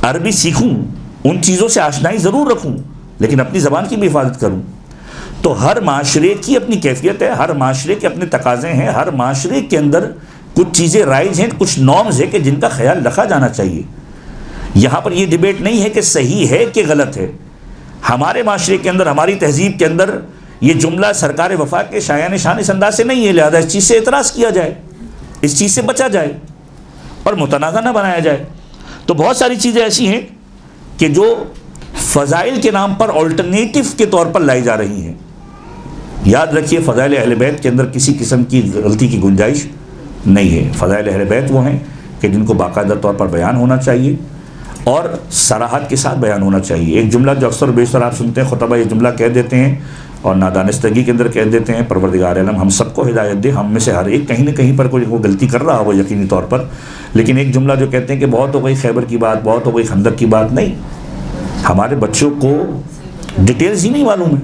عربی سیکھوں، ان چیزوں سے آشنائی ضرور رکھوں، لیکن اپنی زبان کی بھی حفاظت کروں. تو ہر معاشرے کی اپنی کیفیت ہے، ہر معاشرے کے اپنے تقاضے ہیں، ہر معاشرے کے اندر کچھ چیزیں رائج ہیں، کچھ نارمز ہیں کہ جن کا خیال رکھا جانا چاہیے. یہاں پر یہ ڈیبیٹ نہیں ہے کہ صحیح ہے کہ غلط ہے. ہمارے معاشرے کے اندر، ہماری تہذیب کے اندر یہ جملہ سرکار وفا کے شایان شان اس انداز سے نہیں ہے، لہذا اس چیز سے اعتراض کیا جائے، اس چیز سے بچا جائے اور متنازع نہ بنایا جائے. تو بہت ساری چیزیں ایسی ہیں کہ جو فضائل کے نام پر آلٹرنیٹو کے طور پر لائی جا رہی ہیں. یاد رکھیے فضائل اہل بیت کے اندر کسی قسم کی غلطی کی گنجائش نہیں ہے. فضائل اہل بیت وہ ہیں کہ جن کو باقاعدہ طور پر بیان ہونا چاہیے اور صراحت کے ساتھ بیان ہونا چاہیے. ایک جملہ جو اکثر و بیشتر آپ سنتے ہیں، خطبہ یہ جملہ کہہ دیتے ہیں اور نادانستگی کے اندر کہہ دیتے ہیں، پروردگار عالم ہم سب کو ہدایت دے، ہم میں سے ہر ایک کہیں نہ کہیں پر کوئی غلطی کر رہا ہو یقینی طور پر. لیکن ایک جملہ جو کہتے ہیں کہ بہت ہو گئی خیبر کی بات، بہت ہو گئی خندق کی بات، نہیں. ہمارے بچوں کو ڈیٹیلز ہی نہیں معلوم ہے.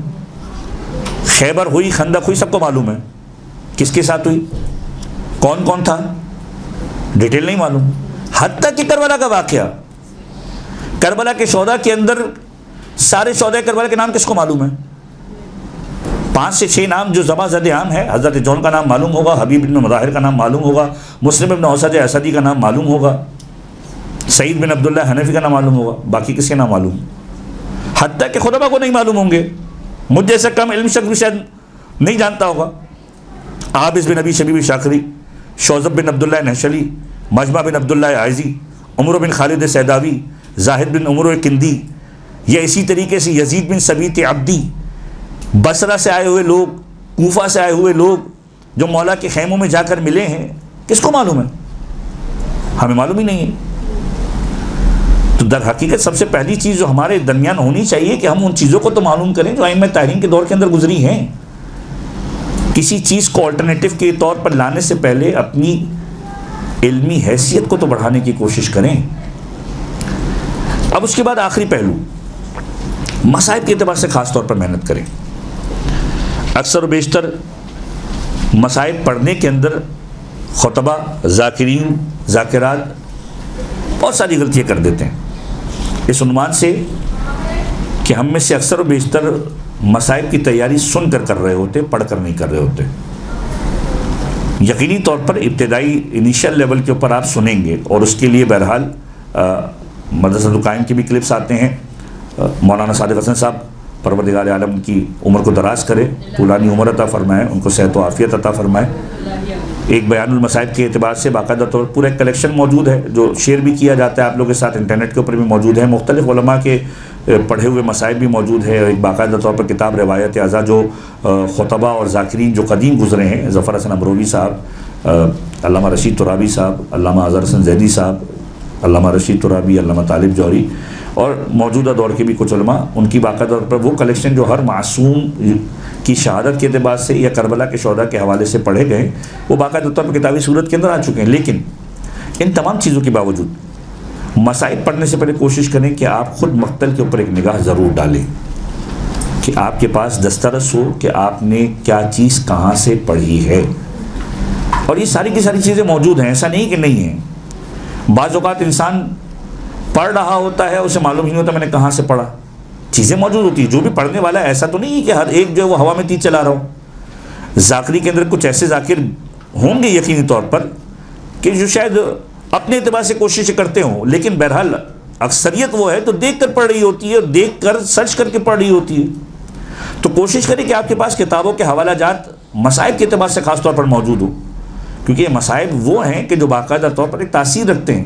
خیبر ہوئی، خندق ہوئی، سب کو معلوم ہے کس کے ساتھ ہوئی، کون کون تھا، ڈیٹیل نہیں معلوم. حتیٰ کہ کربلا کا واقعہ، کربلا کے شہداء کے اندر سارے شہداء کربلا کے نام کس کو معلوم ہے؟ 5 سے 6 نام جو زباں زد عام ہے. حضرت جون کا نام معلوم ہوگا، حبیب بن مظاہر کا نام معلوم ہوگا، مسلم بن اوسج اسدی کا نام معلوم ہوگا، سعید بن عبداللہ حنفی کا نام معلوم ہوگا. باقی کس کے نام معلوم؟ حتیٰ کہ خطبہ کو نہیں معلوم ہوں گے. مجھ جیسا کم علم شخص بھی شاید نہیں جانتا ہوگا. عابس بن ابی شبیب شاکری، شوذب بن عبداللہ نحشلی، مجمع بن عبداللہ عائزی، عمر بن خالد سیداوی، زاہد بن عمر کندی، یا اسی طریقے سے یزید بن ثبیت عبدی، بصرہ سے آئے ہوئے لوگ، کوفہ سے آئے ہوئے لوگ جو مولا کے خیموں میں جا کر ملے ہیں. کس کو معلوم ہے؟ ہمیں معلوم ہی نہیں ہے. تو در حقیقت سب سے پہلی چیز جو ہمارے درمیان ہونی چاہیے کہ ہم ان چیزوں کو تو معلوم کریں جو ائمہ طاہرین کے دور کے اندر گزری ہیں. کسی چیز کو آلٹرنیٹو کے طور پر لانے سے پہلے اپنی علمی حیثیت کو تو بڑھانے کی کوشش کریں. اب اس کے بعد آخری پہلو، مصائب کے اعتبار سے خاص طور پر محنت کریں. اکثر و بیشتر مصائب پڑھنے کے اندر خطبہ، ذاکرین، ذاکرات بہت ساری غلطیاں کر دیتے ہیں اس عنوان سے کہ ہم میں سے اکثر و بیشتر مصائب کی تیاری سن کر رہے ہوتے، پڑھ کر نہیں کر رہے ہوتے۔ یقینی طور پر ابتدائی انیشل لیول کے اوپر آپ سنیں گے، اور اس کے لیے بہرحال مدرسۃ القائم کی بھی کلپس آتے ہیں۔ مولانا صادق حسن صاحب پروردگار عالم کی عمر کو دراز کرے، طولانی عمر عطا فرمائے، ان کو صحت و عافیت عطا فرمائے۔ ایک بیان المصائب کے اعتبار سے باقاعدہ طور پر پورا ایک کلیکشن موجود ہے جو شیئر بھی کیا جاتا ہے آپ لوگوں کے ساتھ، انٹرنیٹ کے اوپر بھی موجود ہے، مختلف علماء کے پڑھے ہوئے مصائب بھی موجود ہے۔ ایک باقاعدہ طور پر کتاب روایت ازا جو خطبہ اور ذاکرین جو قدیم گزرے ہیں، ظفر حسن ابروی صاحب، علامہ رشید ترابی صاحب، علامہ اظہر حسن زیدی صاحب، علامہ رشید ترابی، علامہ طالب جوہری، اور موجودہ دور کے بھی کچھ علماء، ان کی باقاعدہ طور پر وہ کلیکشن جو ہر معصوم کی شہادت کے اعتبار سے یا کربلا کے شہداء کے حوالے سے پڑھے گئے، وہ باقاعدہ طور پر کتابی صورت کے اندر آ چکے ہیں۔ لیکن ان تمام چیزوں کے باوجود مصائب پڑھنے سے پہلے کوشش کریں کہ آپ خود مقتل کے اوپر ایک نگاہ ضرور ڈالیں، کہ آپ کے پاس دسترس ہو کہ آپ نے کیا چیز کہاں سے پڑھی ہے۔ اور یہ ساری کی ساری چیزیں موجود ہیں، ایسا نہیں کہ نہیں ہیں۔ بعض اوقات انسان پڑھ رہا ہوتا ہے، اسے معلوم ہی نہیں ہوتا میں نے کہاں سے پڑھا۔ چیزیں موجود ہوتی ہیں، جو بھی پڑھنے والا ہے ایسا تو نہیں ہے کہ ہر ایک جو ہے وہ ہوا میں تیر چلا رہا ہو۔ ذاکری کے اندر کچھ ایسے ذاکر ہوں گے یقینی طور پر کہ جو شاید اپنے اعتبار سے کوششیں کرتے ہوں، لیکن بہرحال اکثریت وہ ہے تو دیکھ کر پڑھ رہی ہوتی ہے، دیکھ کر سرچ کر کے پڑھ رہی ہوتی ہے۔ تو کوشش کریں کہ آپ کے پاس کتابوں کے حوالہ جات مصائب کے اعتبار سے خاص طور پر موجود ہو، کیونکہ یہ مصائب وہ ہیں کہ جو باقاعدہ طور پر ایک تاثیر رکھتے ہیں،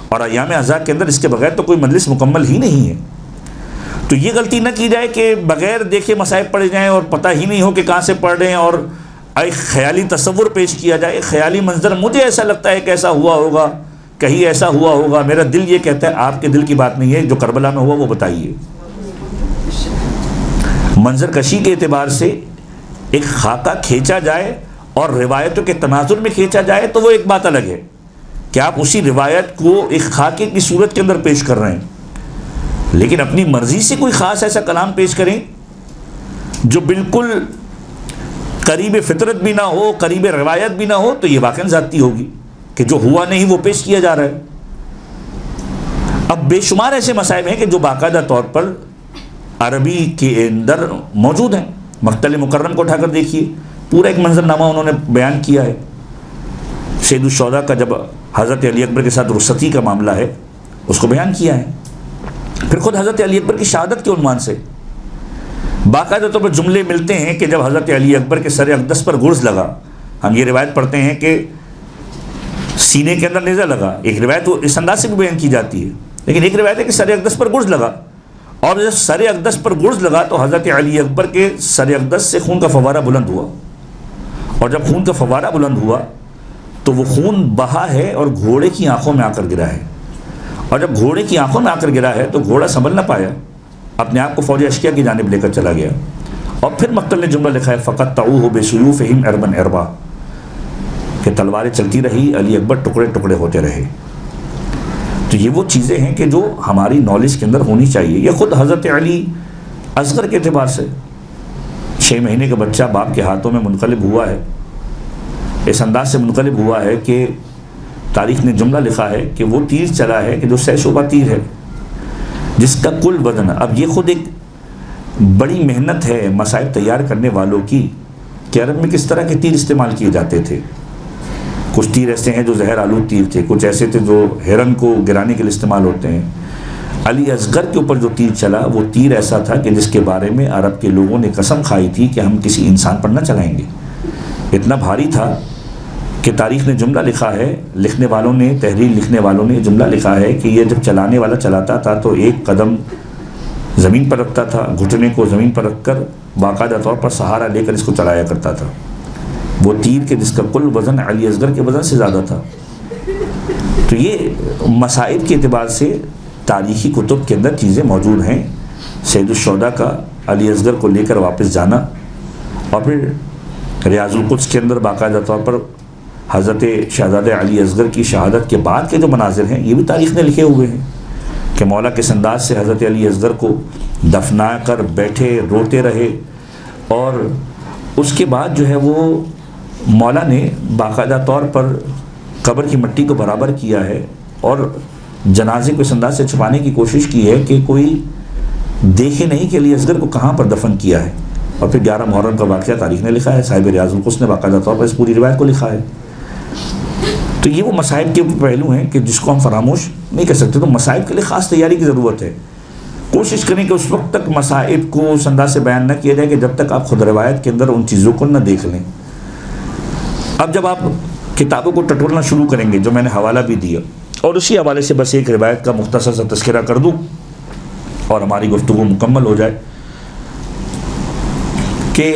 اور ایام اعزاء کے اندر اس کے بغیر تو کوئی مجلس مکمل ہی نہیں ہے۔ تو یہ غلطی نہ کی جائے کہ بغیر دیکھے مصائب پڑھے جائیں اور پتہ ہی نہیں ہو کہ کہاں سے پڑھ رہے ہیں، اور ایک خیالی تصور پیش کیا جائے، ایک خیالی منظر، مجھے ایسا لگتا ہے کہ ایسا ہوا ہوگا، کہیں ایسا ہوا ہوگا، میرا دل یہ کہتا ہے۔ آپ کے دل کی بات نہیں ہے، جو کربلا میں ہوا وہ بتائیے۔ منظر کشی کے اعتبار سے ایک خاکہ کھینچا جائے اور روایتوں کے تناظر میں کھینچا جائے تو وہ ایک بات الگ ہے کہ آپ اسی روایت کو ایک خاکے کی صورت کے اندر پیش کر رہے ہیں، لیکن اپنی مرضی سے کوئی خاص ایسا کلام پیش کریں جو بالکل قریب فطرت بھی نہ ہو، قریب روایت بھی نہ ہو، تو یہ واقعاً زیادتی ہوگی کہ جو ہوا نہیں وہ پیش کیا جا رہا ہے۔ اب بے شمار ایسے مصائب ہیں کہ جو باقاعدہ طور پر عربی کے اندر موجود ہیں۔ مقتل مکرم کو اٹھا کر دیکھیے، پورا ایک منظرنامہ انہوں نے بیان کیا ہے۔ سید الشہداء کا جب حضرت علی اکبر کے ساتھ رخصتی کا معاملہ ہے اس کو بیان کیا ہے۔ پھر خود حضرت علی اکبر کی شہادت کے عنوان سے باقاعدہ طور پر جملے ملتے ہیں کہ جب حضرت علی اکبر کے سر اقدس پر گرز لگا، ہم یہ روایت پڑھتے ہیں کہ سینے کے اندر نیزہ لگا، ایک روایت اس انداز سے بھی بیان کی جاتی ہے، لیکن ایک روایت ہے کہ سر اقدس پر گرز لگا، اور جب سر اقدس پر گرز لگا تو حضرت علی اکبر کے سر اقدس سے خون کا فوارہ بلند ہوا، اور جب خون کا فوارہ بلند ہوا تو وہ خون بہا ہے اور گھوڑے کی آنکھوں میں آ کر گرا ہے، اور جب گھوڑے کی آنکھوں میں آ کر گرا ہے تو گھوڑا سنبھل نہ پایا، اپنے آپ کو فوج اشکیا کی جانب لے کر چلا گیا۔ اور پھر مقتل نے جملہ لکھا ہے فَقَطَّعُوهُ بِسُيُوفِهِمْ عِرْبًا عِرْبًا، کہ تلواریں چلتی رہی، علی اکبر ٹکڑے ٹکڑے ہوتے رہے۔ تو یہ وہ چیزیں ہیں کہ جو ہماری نالج کے اندر ہونی چاہیے۔ یہ خود حضرت علی اصغر کے اعتبار سے 6 مہینے کا بچہ باپ کے ہاتھوں میں منقلب ہوا ہے، اس انداز سے منقلب ہوا ہے کہ تاریخ نے جملہ لکھا ہے کہ وہ تیر چلا ہے کہ جو 100 شعبہ تیر ہے، جس کا کل وزن، اب یہ خود ایک بڑی محنت ہے مصائب تیار کرنے والوں کی کہ عرب میں کس طرح کے تیر استعمال کیے جاتے تھے۔ کچھ تیر ایسے ہیں جو زہر آلود تیر تھے، کچھ ایسے تھے جو ہرن کو گرانے کے لیے استعمال ہوتے ہیں۔ علی اصغر کے اوپر جو تیر چلا وہ تیر ایسا تھا کہ جس کے بارے میں عرب کے لوگوں نے قسم کھائی تھی کہ ہم کسی انسان پر نہ چلائیں گے، اتنا بھاری تھا کہ تاریخ نے جملہ لکھا ہے، لکھنے والوں نے، تحریر لکھنے والوں نے جملہ لکھا ہے کہ یہ جب چلانے والا چلاتا تھا تو ایک قدم زمین پر رکھتا تھا، گھٹنے کو زمین پر رکھ کر باقاعدہ طور پر سہارا لے کر اس کو چلایا کرتا تھا۔ وہ تیر کے جس کا کل وزن علی اصغر کے وزن سے زیادہ تھا۔ تو یہ مصائب کے اعتبار سے تاریخی کتب کے اندر چیزیں موجود ہیں۔ سید الشہداء کا علی اصغر کو لے کر واپس جانا، اور پھر ریاض القدس کے اندر باقاعدہ طور پر حضرت شہزادہ علی اصغر کی شہادت کے بعد کے جو مناظر ہیں یہ بھی تاریخ نے لکھے ہوئے ہیں کہ مولا کس انداز سے حضرت علی اصغر کو دفنا کر بیٹھے روتے رہے، اور اس کے بعد جو ہے وہ مولا نے باقاعدہ طور پر قبر کی مٹی کو برابر کیا ہے، اور جنازے کو اس انداز سے چھپانے کی کوشش کی ہے کہ کوئی دیکھے نہیں کہ علی اصغر کو کہاں پر دفن کیا ہے. اور پھر 11 محرم کا واقعہ تاریخ نے لکھا ہے, صاحب ریاض القدس نے باقاعدہ طور پر اس پوری روایت کو لکھا ہے. تو یہ وہ مصائب کے پہلو ہیں کہ جس کو ہم فراموش نہیں کر سکتے. تو مصائب کے لیے خاص تیاری کی ضرورت ہے. کوشش کریں کہ اس وقت تک مصائب کو اس انداز سے بیان نہ کیا جائے کہ جب تک آپ خود روایت کے اندر ان چیزوں کو نہ دیکھ لیں. اب جب آپ کتابوں کو ٹٹولنا شروع کریں گے, جو میں نے حوالہ بھی دیا, اور اسی حوالے سے بس ایک روایت کا مختصر سا تذکرہ کر دوں اور ہماری گفتگو مکمل ہو جائے, کہ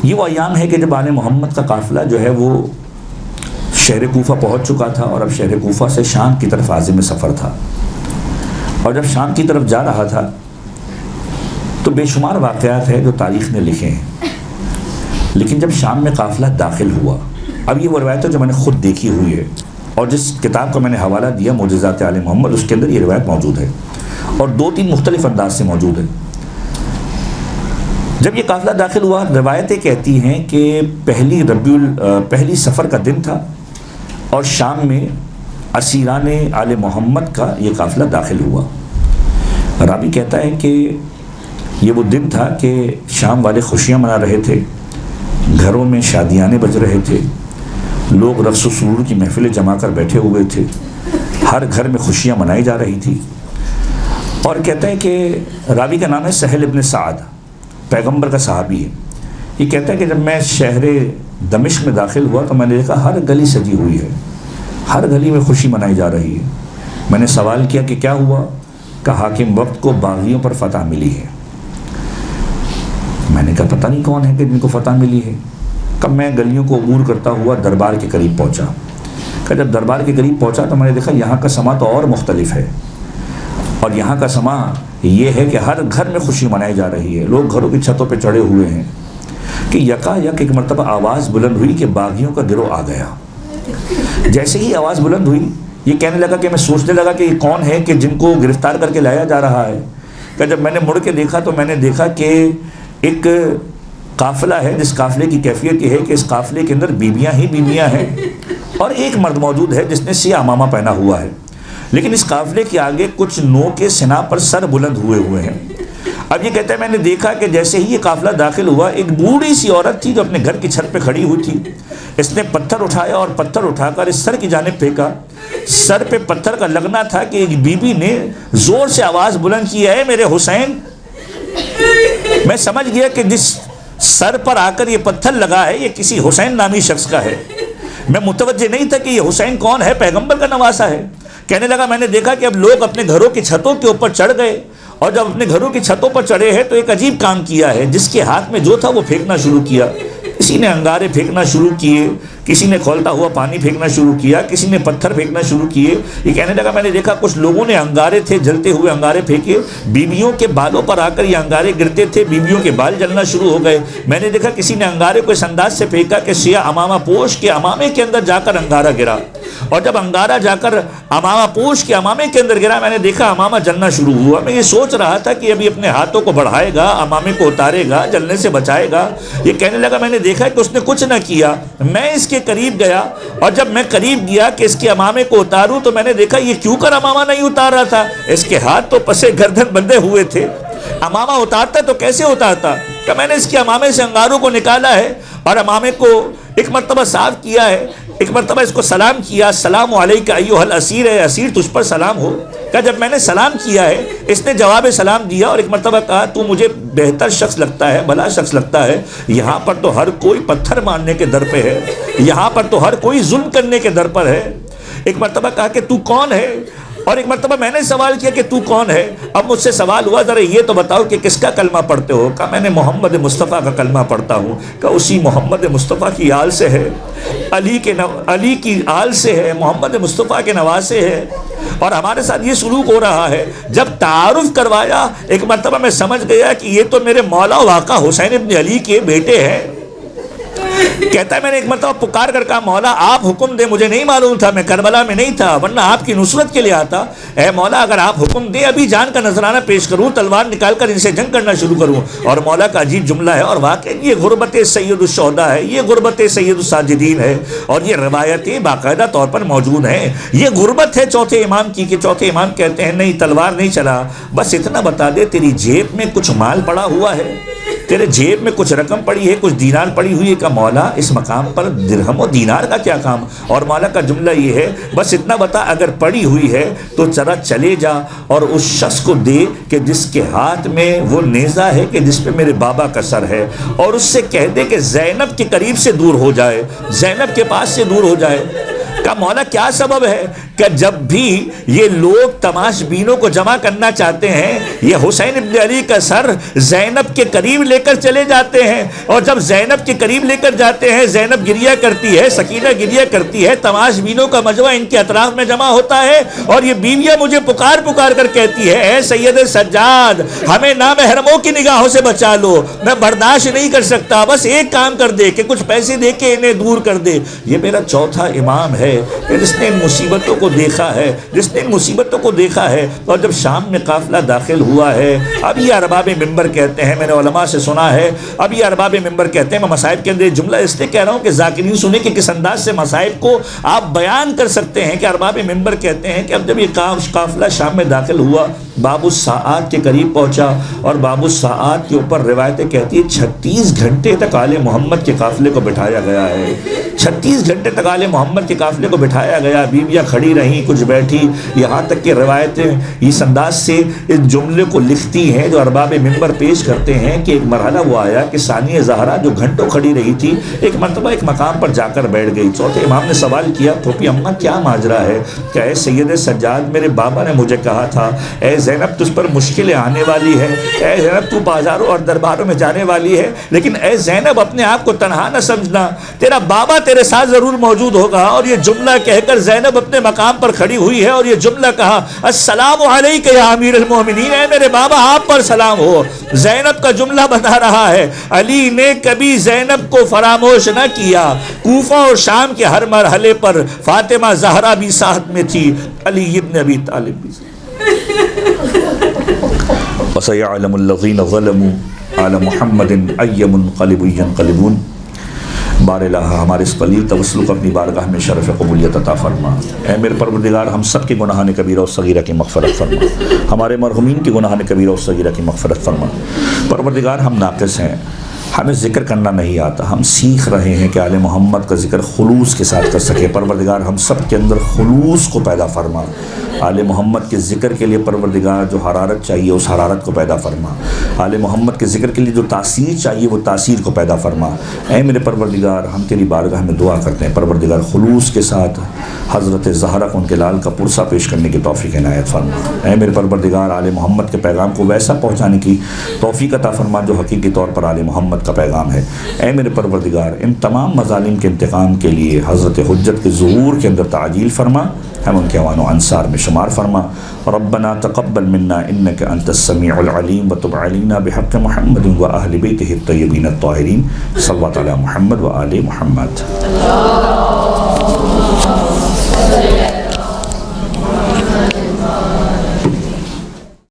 یہ وہ ایام ہے کہ جب آل محمد کا قافلہ جو ہے وہ شہر کوفہ پہنچ چکا تھا, اور اب شہر کوفہ سے شام کی طرف عازم سفر تھا. اور جب شام کی طرف جا رہا تھا تو بے شمار واقعات ہیں جو تاریخ نے لکھے ہیں. لیکن جب شام میں قافلہ داخل ہوا, اب یہ وہ روایت ہے جو میں نے خود دیکھی ہوئی ہے, اور جس کتاب کا میں نے حوالہ دیا معجزات آل محمد, اس کے اندر یہ روایت موجود ہے اور 2-3 مختلف انداز سے موجود ہے. جب یہ قافلہ داخل ہوا, روایتیں کہتی ہیں کہ پہلی سفر کا دن تھا, اور شام میں اسیران آل محمد کا یہ قافلہ داخل ہوا. راوی کہتا ہے کہ یہ وہ دن تھا کہ شام والے خوشیاں منا رہے تھے, گھروں میں شادیانے بج رہے تھے, لوگ رقص و سرور کی محفلیں جما کر بیٹھے ہوئے تھے, ہر گھر میں خوشیاں منائی جا رہی تھی. اور کہتا ہے کہ راوی کا نام ہے سہل ابن سعد, پیغمبر کا صحابی ہے. یہ کہتا ہے کہ جب میں شہر دمشق میں داخل ہوا تو میں نے دیکھا ہر گلی سجی ہوئی ہے, ہر گلی میں خوشی منائی جا رہی ہے. میں نے سوال کیا کہ کیا ہوا؟ کہ حاکم وقت کو باغیوں پر فتح ملی ہے. میں نے کہا پتہ نہیں کون ہے کہ جن کو فتح ملی ہے. کب میں گلیوں کو عبور کرتا ہوا دربار کے قریب پہنچا. کہ جب دربار کے قریب پہنچا تو میں نے دیکھا یہاں کا سما تو اور مختلف ہے, اور یہاں کا سما یہ ہے کہ ہر گھر میں خوشی منائی جا رہی ہے, لوگ گھروں کی چھتوں پہ چڑھے ہوئے ہیں. کہ یکا یک ایک مرتبہ آواز بلند ہوئی کہ باغیوں کا گروہ آ گیا. جیسے ہی آواز بلند ہوئی, یہ کہنے لگا کہ میں سوچنے لگا کہ یہ کون ہے کہ جن کو گرفتار کر کے لایا جا رہا ہے. کہ جب میں نے مڑ کے دیکھا تو میں نے دیکھا کہ ایک قافلہ ہے جس قافلے کی کیفیت یہ ہے کہ اس قافلے کے اندر بیویاں ہی بیویاں ہیں, اور ایک مرد موجود ہے جس نے سیاہ عمامہ پہنا ہوا ہے. لیکن اس قافلے کے آگے کچھ نو کے سنا پر سر بلند ہوئے ہیں. اب یہ کہتا ہے میں نے دیکھا کہ جیسے ہی یہ قافلہ داخل ہوا, ایک بوڑھی سی عورت تھی جو اپنے گھر کی چھت پہ کھڑی ہوئی تھی. اس نے پتھر اٹھایا اور پتھر اٹھا کر اس سر کی جانب پھینکا. سر پہ پتھر کا لگنا تھا کہ ایک بیوی نے زور سے آواز بلند کی, ہے میرے حسین. میں سمجھ گیا کہ جس سر پر آ کر یہ پتھر لگا ہے یہ کسی حسین نامی شخص کا ہے. میں متوجہ نہیں تھا کہ یہ حسین کون ہے, پیغمبر کا نواسا ہے. کہنے لگا میں نے دیکھا کہ اب لوگ اپنے گھروں کی چھتوں کے اوپر چڑھ گئے, اور جب اپنے گھروں کی چھتوں پر چڑھے ہیں تو ایک عجیب کام کیا ہے. جس کے ہاتھ میں جو تھا وہ پھینکنا شروع کیا. کسی نے انگارے پھینکنا شروع کیے, کسی نے کھولتا ہوا پانی پھینکنا شروع کیا, کسی نے پتھر پھینکنا شروع کیے. یہ کہنے لگا میں نے دیکھا کچھ لوگوں نے انگارے تھے جلتے ہوئے انگارے پھینکے, بیویوں کے بالوں پر آ کر یہ انگارے گرتے تھے, بیویوں کے بال جلنا شروع ہو گئے. میں نے دیکھا کسی نے انگارے کو اس انداز سے پھینکا کہ سیاہ امامہ پوش کے امامے کے اندر جا کر انگارہ گرا, اور جب انگارہ جا کر امامہ پوش کے امامے کے اندر گرا میں نے دیکھا امامہ جلنا شروع ہوا. میں یہ سوچ رہا تھا کہ ابھی اپنے ہاتھوں کو بڑھائے گا, امامے کو اتارے گا, جلنے سے بچائے گا. یہ کہنے لگا میں نے دیکھا کہ اس نے کچھ نہ کیا. میں اس کے قریب گیا, اور جب میں قریب گیا کہ اس کے امامے کو اتاروں تو میں نے دیکھا یہ کیوں کر امامہ نہیں اتار رہا تھا. اس کے ہاتھ تو پسے گردن بندھے ہوئے تھے. امامہ اتارتا تو کیسے اتارتا؟ کہ میں نے اس کے امامے سے انگاروں کو نکالا ہے اور امامے کو ایک مرتبہ صاف کیا ہے, ایک مرتبہ اس کو سلام کیا, السلام علیک ایھا الاسیر, ہے اسیر تجھ پر سلام ہو. کہ جب میں نے سلام کیا ہے اس نے جواب سلام دیا, اور ایک مرتبہ کہا تو مجھے بہتر شخص لگتا ہے, بھلا شخص لگتا ہے. یہاں پر تو ہر کوئی پتھر مارنے کے در پہ ہے, یہاں پر تو ہر کوئی ظلم کرنے کے در پر ہے. ایک مرتبہ کہا کہ تو کون ہے, اور ایک مرتبہ میں نے سوال کیا کہ تو کون ہے. اب مجھ سے سوال ہوا ذرا یہ تو بتاؤ کہ کس کا کلمہ پڑھتے ہو. کہا میں نے محمد مصطفیٰ کا کلمہ پڑھتا ہوں. کہ اسی محمد مصطفیٰ کی آل سے ہے, علی کی آل سے ہے, محمد مصطفیٰ کے نواسے ہے, اور ہمارے ساتھ یہ سلوک ہو رہا ہے. جب تعارف کروایا ایک مرتبہ میں سمجھ گیا کہ یہ تو میرے مولا واقع حسین ابن علی کے بیٹے ہیں. کہتا ہے میں نے ایک مرتبہ پکار کر کہا مولا آپ حکم دے، مجھے نہیں معلوم تھا، میں کربلا میں نہیں تھا ورنہ آپ کی نصرت کے لیے آتا، اے مولا اگر آپ حکم دے ابھی جان کا نذرانہ پیش کروں، تلوار نکال کر ان سے جنگ کرنا شروع کروں۔ اور مولا کا عجیب جملہ ہے، اور واقعی یہ غربت سید الشہداء ہے، یہ غربت سید الساجدین ہے، اور یہ روایتیں باقاعدہ طور پر موجود ہیں۔ یہ غربت ہے چوتھے امام کی کہ چوتھے امام کہتے ہیں نہیں تلوار نہیں چلا، بس اتنا بتا دے تیری جیب میں کچھ مال پڑا ہوا ہے، تیرے جیب میں کچھ رقم پڑی ہے، کچھ دینار پڑی ہوئی ہے کہ مولا اس مقام پر درہم و دینار کا کیا کام؟ اور مولا کا جملہ یہ ہے بس اتنا بتا اگر پڑی ہوئی ہے تو ذرا چلے جا اور اس شخص کو دے کہ جس کے ہاتھ میں وہ نیزہ ہے کہ جس پہ میرے بابا کا سر ہے، اور اس سے کہہ دے کہ زینب کے قریب سے دور ہو جائے، زینب کے پاس سے دور ہو جائے۔ کہ مولا کیا سبب ہے کہ جب بھی یہ لوگ تماش بینوں کو جمع کرنا چاہتے ہیں یہ حسین ابن علی کا سر زینب کے قریب لے کر چلے جاتے ہیں، اور جب زینب کے قریب لے کر جاتے ہیں زینب گریہ کرتی ہے، سکینہ گریہ کرتی ہے، تماش بینوں کا مجمع ان کے اطراف میں جمع ہوتا ہے، اور یہ بیویاں مجھے پکار پکار کر کہتی ہے اے سید سجاد ہمیں نامحرموں کی نگاہوں سے بچا لو، میں برداشت نہیں کر سکتا، بس ایک کام کر دے کہ کچھ پیسے دے کے انہیں دور کر دے۔ یہ میرا چوتھا امام ہے جس نے ان مصیبتوں کو دیکھا ہے، جس نے ان مصیبتوں کو دیکھا ہے۔ اور جب شام میں قافلہ داخل ہوا ہے، اب یہ ارباب منبر کہتے ہیں، میں نے علماء سے سنا ہے، اب یہ ارباب منبر کہتے ہیں، میں مصائب کے اندر جملہ اس لیے کہہ رہا ہوں کہ ذاکرین سنیں کہ کس انداز سے مصائب کو آپ بیان کر سکتے ہیں، کہ ارباب منبر کہتے ہیں کہ اب جب یہ قافلہ شام میں داخل ہوا باب الساعات کے قریب پہنچا، اور باب الساعات کے اوپر روایتیں کہتی ہیں 36 گھنٹے تک آل محمد کے قافلے کو بٹھایا گیا ہے، 36 گھنٹے تک آل محمد کے قافلے کو بٹھایا گیا، بیویاں کھڑی رہیں کچھ بیٹھی، یہاں تک کہ روایتیں اس انداز سے اس جملے کو لکھتی ہیں جو ارباب منبر پیش کرتے ہیں کہ ایک مرحلہ وہ آیا کہ ثانیہ زہرا جو گھنٹوں کھڑی رہی تھی ایک مرتبہ ایک مقام پر جا کر بیٹھ گئی۔ چوتھے امام نے سوال کیا پھوپھی اماں کیا ماجرا ہے؟ کہ اے سید سجاد میرے بابا نے مجھے کہا تھا اے زینب تجھ پر مشکلیں آنے والی ہے، اے زینب تو بازاروں اور درباروں میں جانے والی ہے، لیکن اے زینب اپنے آپ کو تنہا نہ سمجھنا، تیرا بابا تیرے ساتھ ضرور موجود ہوگا۔ اور یہ جملہ کہہ کر زینب اپنے مقام پر کھڑی ہوئی ہے اور یہ جملہ کہا السلام علیک یا امیر المومنین، اے میرے بابا آپ پر سلام ہو۔ زینب کا جملہ بتا رہا ہے علی نے کبھی زینب کو فراموش نہ کیا، کوفہ اور شام کے ہر مرحلے پر فاطمہ زہرا بھی ساتھ میں تھی، علی ابن ابی طالب بھی۔ وَسَيَعْلَمُ الَّذِينَ ظَلَمُوا عَلَى مُحَمَّدٍ أَيَّ مُنْقَلِبٍ يَنْقَلِبُونَ۔ بار الہ ہمارے اس قلیل توسل کو اپنی بارگاہ میں شرف قبولیت عطا فرما۔ اے میرے پروردگار ہم سب کے گناہان کبیرہ اور صغیرہ کی مغفرت فرما، ہمارے مرحومین کے گناہان کبیرہ اور صغیرہ کی مغفرت فرما۔ پروردگار ہم ناقص ہیں، ہمیں ذکر کرنا نہیں آتا، ہم سیکھ رہے ہیں کہ آل محمد کا ذکر خلوص کے ساتھ کر سکے۔ پروردگار ہم سب کے اندر خلوص کو پیدا فرما، آل محمد کے ذکر کے لیے پروردگار جو حرارت چاہیے اس حرارت کو پیدا فرما، آل محمد کے ذکر کے لیے جو تاثیر چاہیے وہ تاثیر کو پیدا فرما۔ اے میرے پروردگار ہم تیری بارگاہ میں دعا کرتے ہیں پروردگار خلوص کے ساتھ حضرت زہرا کو ان کے لال کا پرسہ پیش کرنے کی توفیق عنایت فرما۔ اے میرے پروردگار آل محمد کے پیغام کو ویسا پہنچانے کی توفیق عطا فرما جو حقیقی طور پر آل محمد کا پیغام ہے۔ اے میرے پروردگار ان تمام مظالم کے انتقام کے لیے حضرت حجت کے ظہور کے اندر تعجیل فرما، ہم ان کے اعوان و انصار میں شمار فرما۔ ربنا تقبل منا انك انت السميع العليم وتب علينا بحق محمد واهل بيته الطيبين الطاهرين صلوات على محمد وآل محمد۔